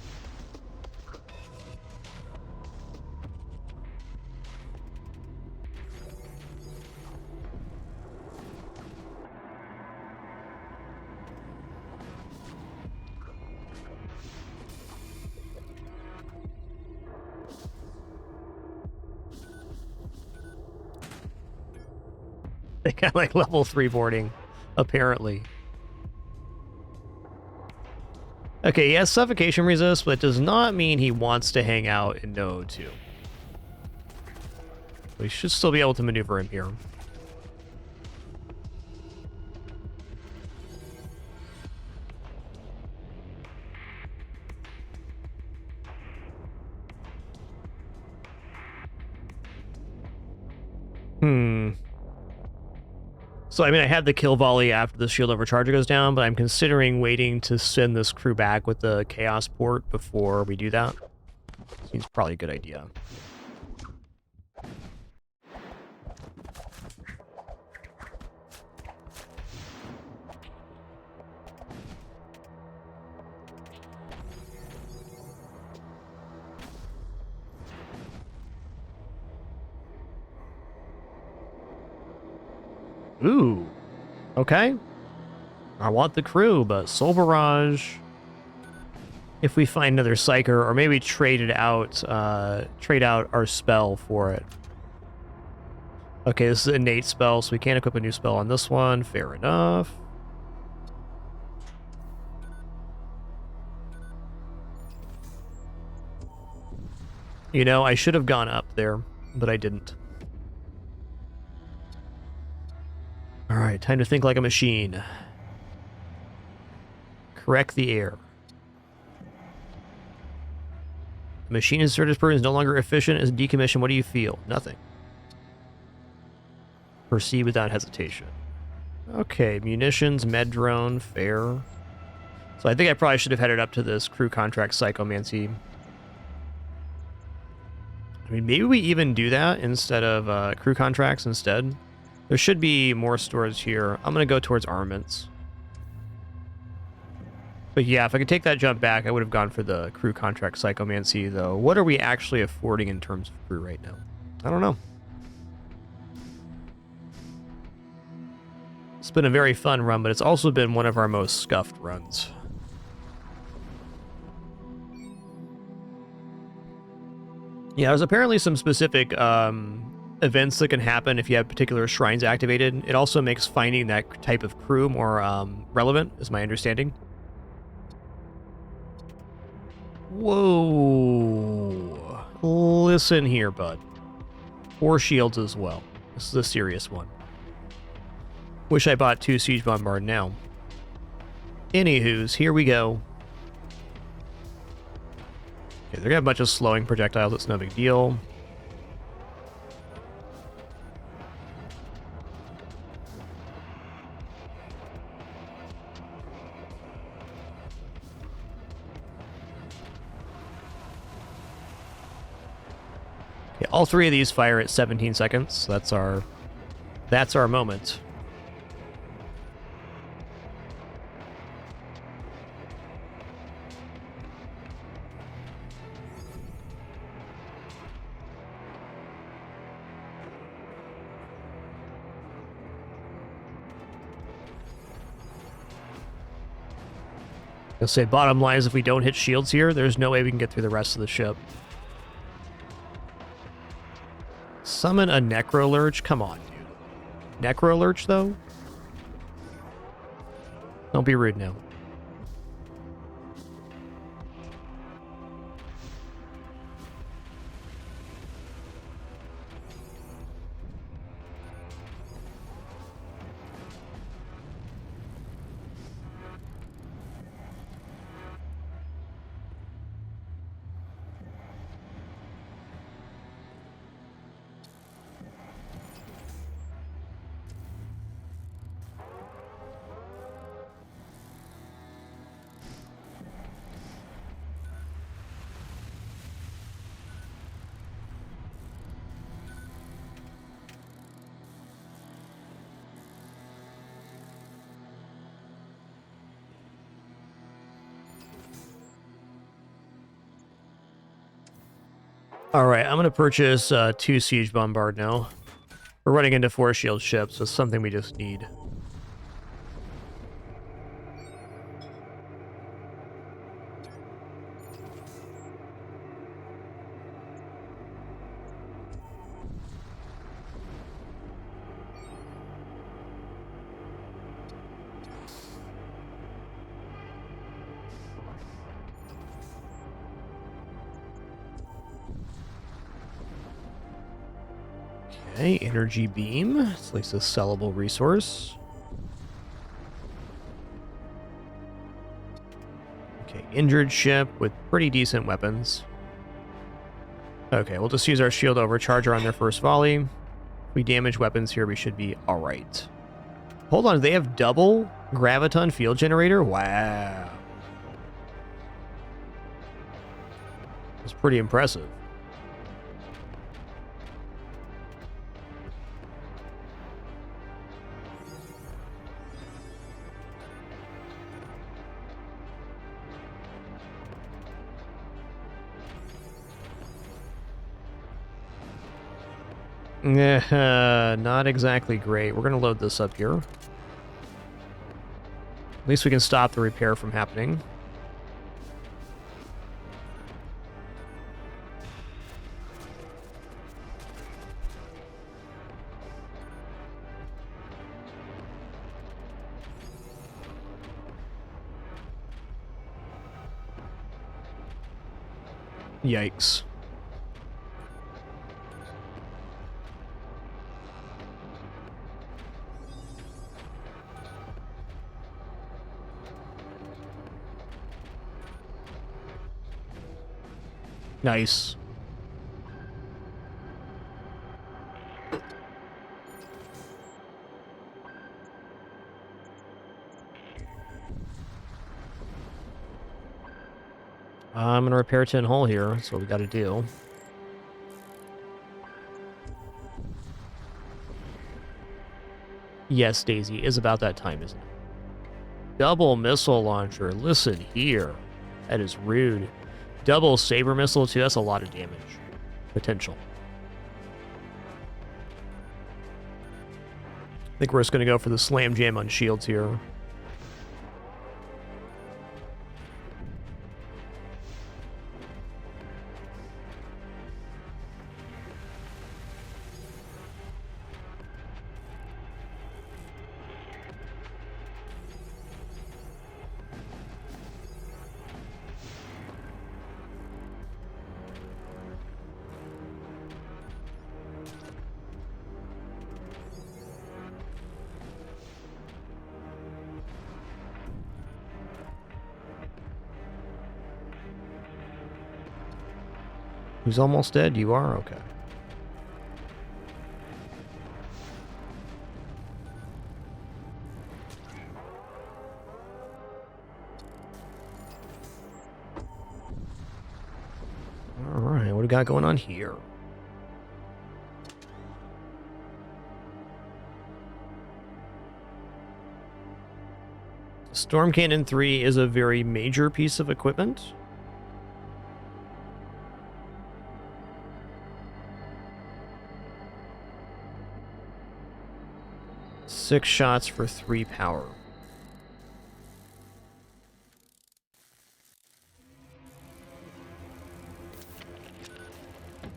They got like level 3 boarding, apparently. Okay, he has suffocation resist, but it does not mean he wants to hang out in Node 2. We should still be able to maneuver him here. So, I mean, I had the kill volley after the shield overcharger goes down, but I'm considering waiting to send this crew back with the chaos port before we do that. Seems probably a good idea. Ooh. Okay. I want the crew, but Soul Barrage. If we find another Psyker, or maybe trade out our spell for it. Okay, this is an innate spell, so we can't equip a new spell on this one. Fair enough. You know, I should have gone up there, but I didn't. Alright, time to think like a machine. Correct the air. Machine inserted person is no longer efficient as decommissioned. What do you feel? Nothing. Proceed without hesitation. Okay, munitions, med drone, fair. So I think I probably should have headed up to this crew contract psychomancy. I mean, maybe we even do that instead of crew contracts instead. There should be more stores here. I'm going to go towards armaments. But yeah, if I could take that jump back, I would have gone for the crew contract psychomancy, though. What are we actually affording in terms of crew right now? I don't know. It's been a very fun run, but it's also been one of our most scuffed runs. Yeah, there's apparently some specific events that can happen if you have particular shrines activated. It also makes finding that type of crew more relevant, is my understanding. Whoa. Listen here, bud. 4 shields as well. This is a serious one. Wish I bought 2 Siege Bombard now. Anywho's, here we go. Okay, they're gonna have a bunch of slowing projectiles. It's no big deal. Okay, all 3 of these fire at 17 seconds. That's our moment. I'll say bottom line is if we don't hit shields here, there's no way we can get through the rest of the ship. Summon a Necrolurge? Come on, dude. Necrolurge, though? Don't be rude now. Alright, I'm going to purchase 2 Siege Bombard now. We're running into 4 shield ships, so it's something we just need. Okay, energy beam. It's at least a sellable resource. Okay, injured ship with pretty decent weapons. Okay, we'll just use our shield overcharger on their first volley. If we damage weapons here, we should be alright. Hold on, they have double Graviton field generator? Wow. That's pretty impressive. Not exactly great. We're going to load this up here. At least we can stop the repair from happening. Yikes. Nice. I'm gonna repair Tin Hole here. That's what we gotta do. Yes, Daisy, is about that time, isn't it? Double missile launcher. Listen here. That is rude. Double saber missile, too. That's a lot of damage. Potential. I think we're just going to go for the slam jam on shields here. Who's almost dead? You are? Okay. Alright, what do we got going on here? Storm Cannon 3 is a very major piece of equipment. Six shots for 3 power.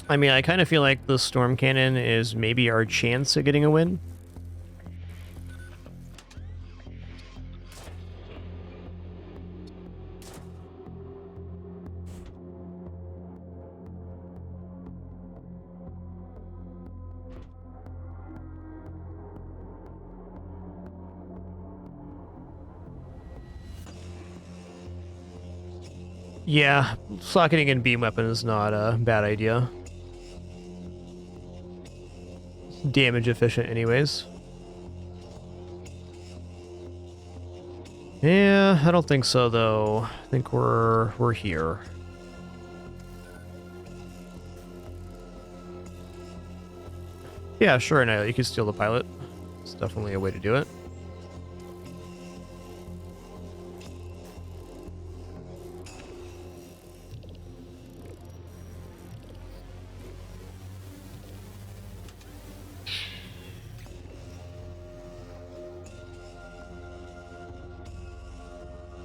I mean, I kind of feel like the Storm Cannon is maybe our chance at getting a win. Yeah, socketing in beam weapon is not a bad idea. Damage efficient anyways. Yeah, I don't think so though. I think we're here. Yeah, sure, no, you can steal the pilot. It's definitely a way to do it.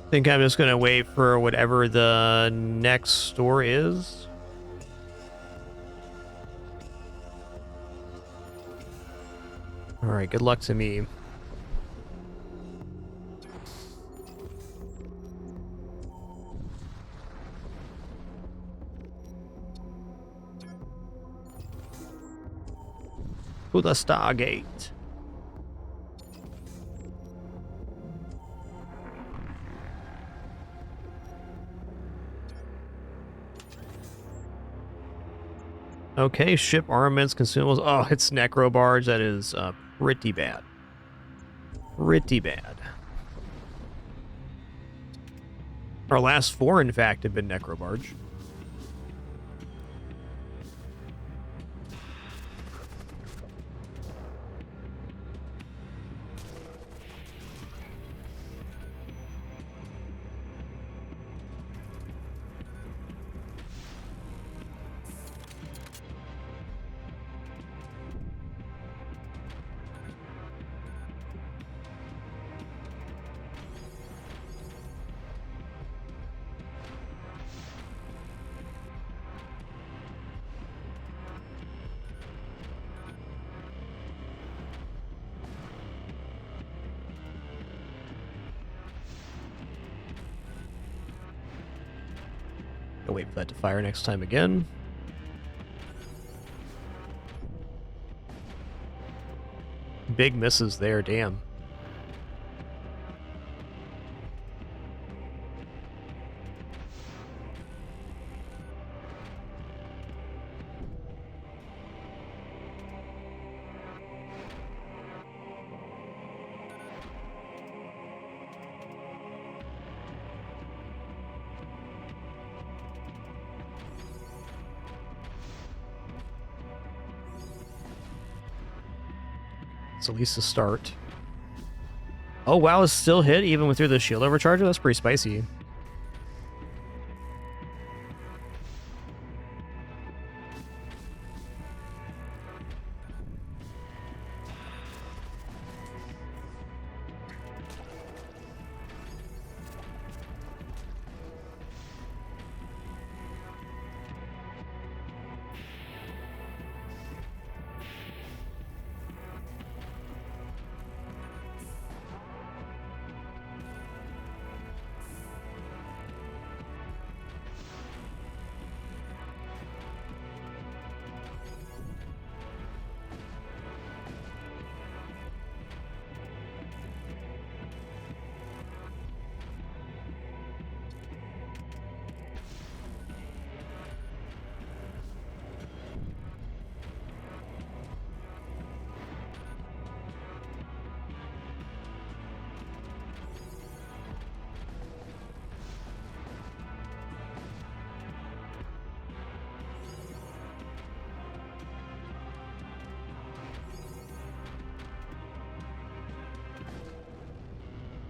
I think I'm just going to wait for whatever the next store is. Alright, good luck to me. To the Stargate. Okay, ship armaments, consumables. Oh, it's Necro Barge. That is pretty bad. Pretty bad. Our last 4, in fact, have been Necro Barge. I'll wait for that to fire next time again. Big misses there, damn. It's at least a start. Oh, wow, it's still hit even with through the shield overcharger? That's pretty spicy.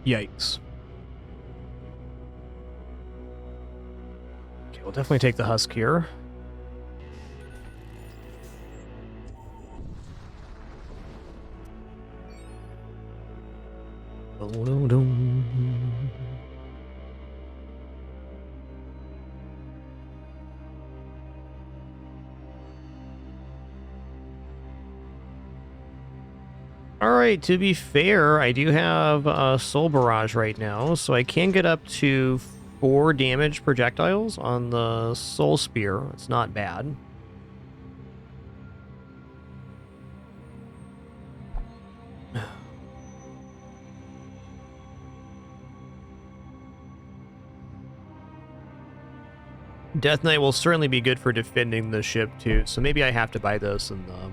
Yikes. Okay, we'll definitely take the husk here. Alright, to be fair, I do have a Soul Barrage right now, so I can get up to 4 damage projectiles on the Soul Spear. It's not bad. Death Knight will certainly be good for defending the ship too, so maybe I have to buy this and the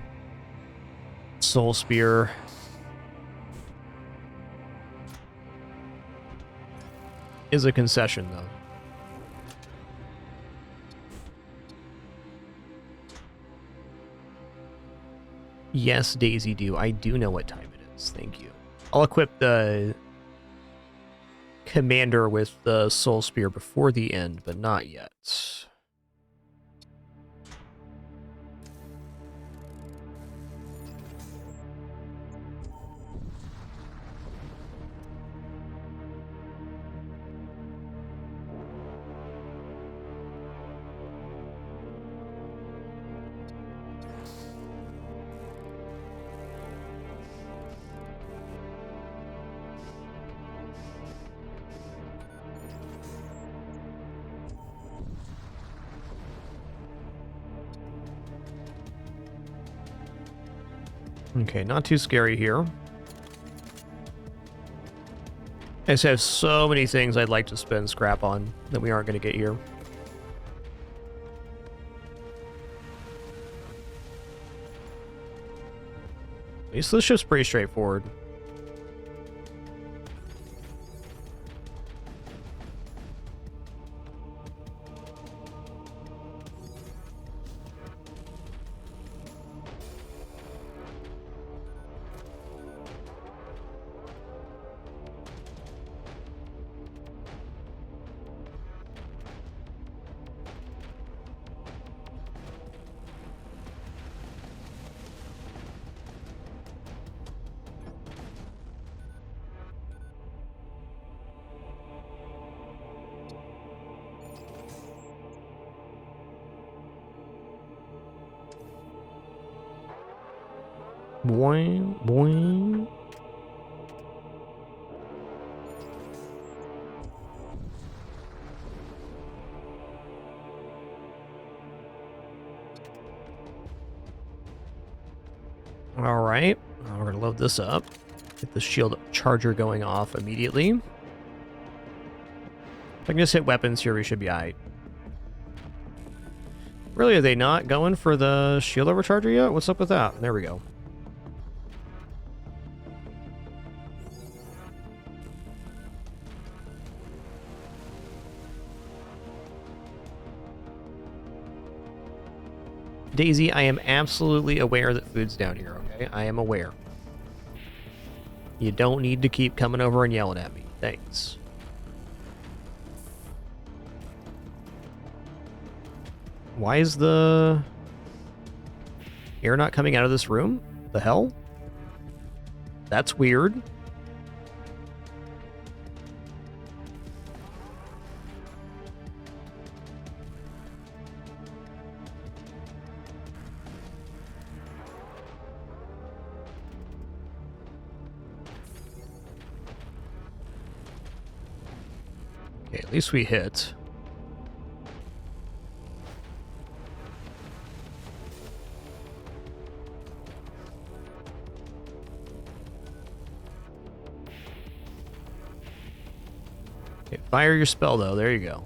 Soul Spear. Is a concession though. Yes, Daisy do. I do know what time it is. Thank you. I'll equip the commander with the Soul Spear before the end, but not yet. Okay, not too scary here. I just have so many things I'd like to spend scrap on that we aren't going to get here. At least this ship's pretty straightforward. Boing, boing. All right, we're gonna load this up. Get the shield charger going off immediately. If I can just hit weapons here, we should be alright. Really, are they not going for the shield overcharger yet? What's up with that? There we go. Daisy, I am absolutely aware that food's down here, okay? I am aware. You don't need to keep coming over and yelling at me. Thanks. Why is the air not coming out of this room? The hell? That's weird. Okay, at least we hit. Okay, fire your spell, though. There you go.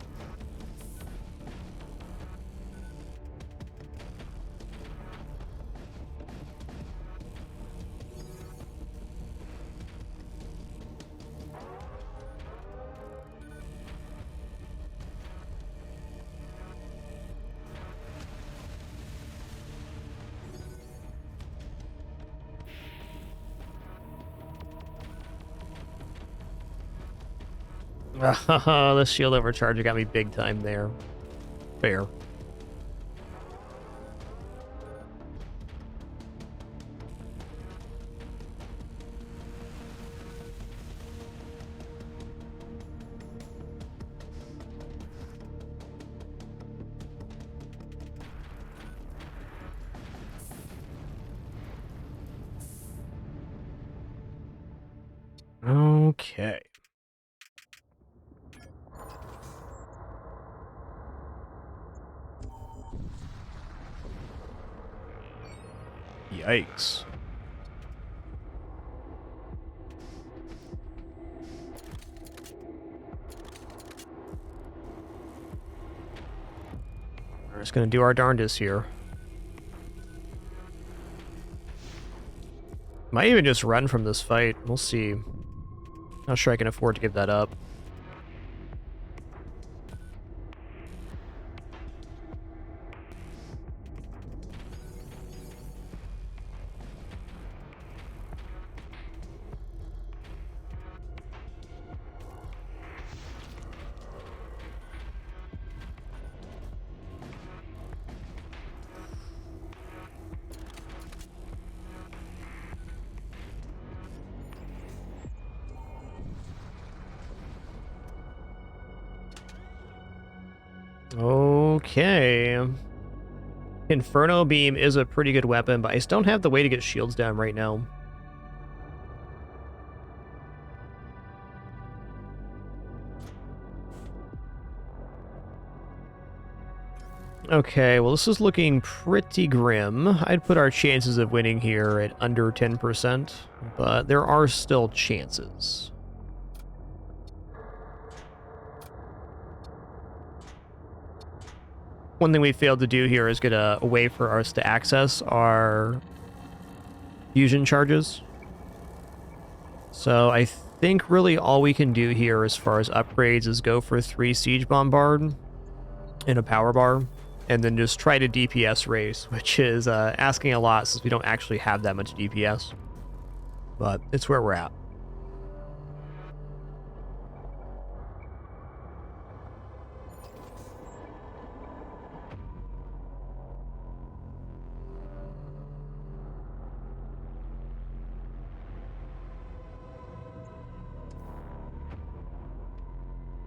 The shield overcharge got me big time there. Fair. Okay. Yikes. We're just gonna do our darndest here. Might even just run from this fight. We'll see. Not sure I can afford to give that up. Okay. Inferno Beam is a pretty good weapon, but I just don't have the way to get shields down right now. Okay, well, this is looking pretty grim. I'd put our chances of winning here at under 10%, but there are still chances. One thing we failed to do here is get a way for us to access our fusion charges. So I think really all we can do here as far as upgrades is go for 3 Siege Bombard and a power bar, and then just try to DPS race, which is asking a lot since we don't actually have that much DPS. But it's where we're at.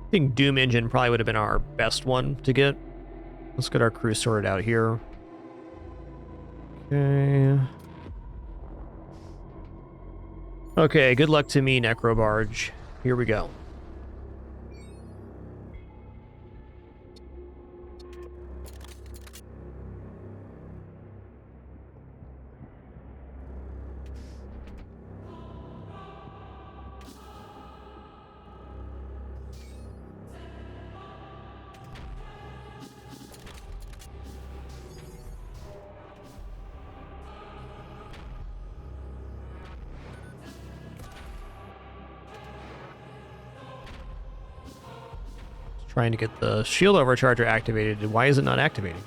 I think Doom Engine probably would have been our best one to get. Let's get our crew sorted out here. Okay. Okay, good luck to me, Necrobarge. Here we go. Trying to get the shield overcharger activated. Why is it not activating?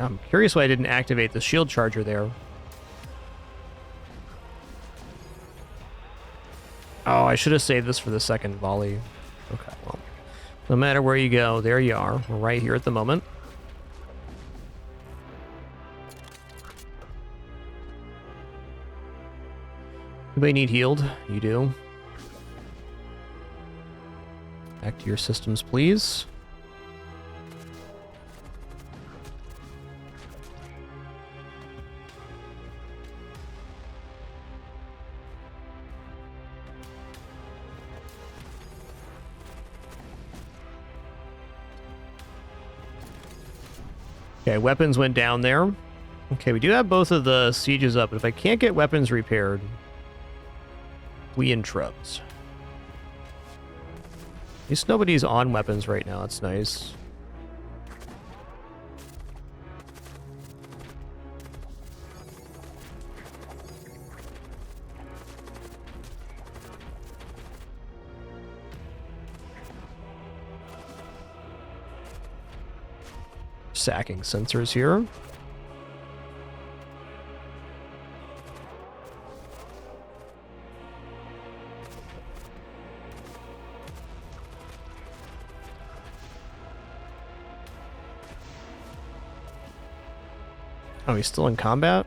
I'm curious why I didn't activate the shield charger there. Oh, I should have saved this for the second volley. Okay, well, no matter where you go, there you are. We're right here at the moment. Anybody need healed? You do. Back to your systems, please. Okay, weapons went down there. Okay, we do have both of the sieges up, but if I can't get weapons repaired, we in trubs. At least nobody's on weapons right now. That's nice. Sacking sensors here. Oh, he's still in combat?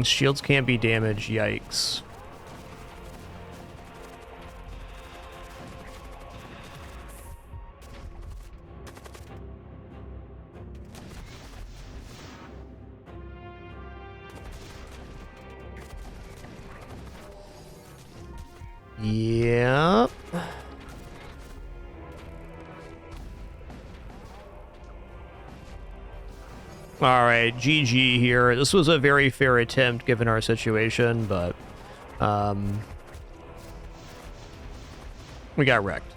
Shields can't be damaged. Yikes. Yep. All right, GG here. This was a very fair attempt given our situation, but we got wrecked.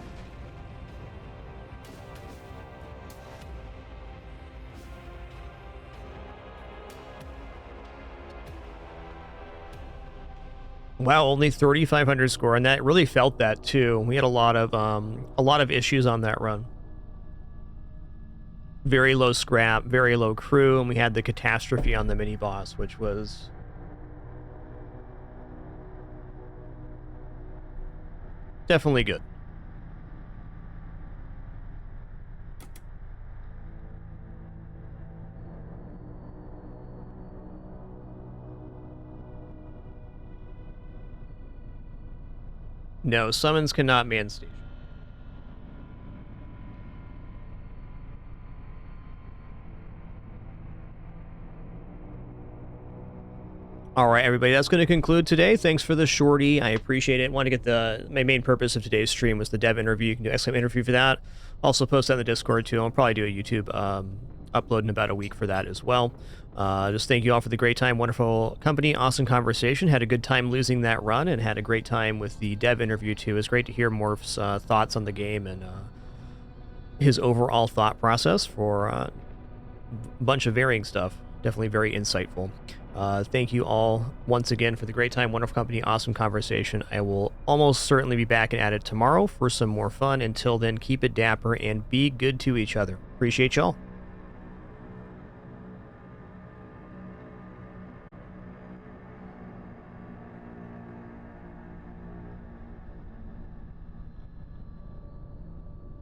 Wow, only 3,500 score, and that really felt that too. We had a lot of issues on that run. Very low scrap, very low crew, and we had the catastrophe on the mini boss, which was definitely good. No, summons cannot man station. All right, everybody, that's going to conclude today. Thanks for the shorty. I appreciate it. Want to get my main purpose of today's stream was the dev interview. You can do excellent interview for that. Also post that in the Discord too. I'll probably do a YouTube upload in about a week for that as well. Just thank you all for the great time, wonderful company, awesome conversation. Had a good time losing that run and had a great time with the dev interview too. It was great to hear Morph's thoughts on the game and his overall thought process for a bunch of varying stuff. Definitely very insightful. Thank you all once again for the great time, wonderful company, awesome conversation. I will almost certainly be back and at it tomorrow for some more fun. Until then, keep it dapper and be good to each other. Appreciate y'all.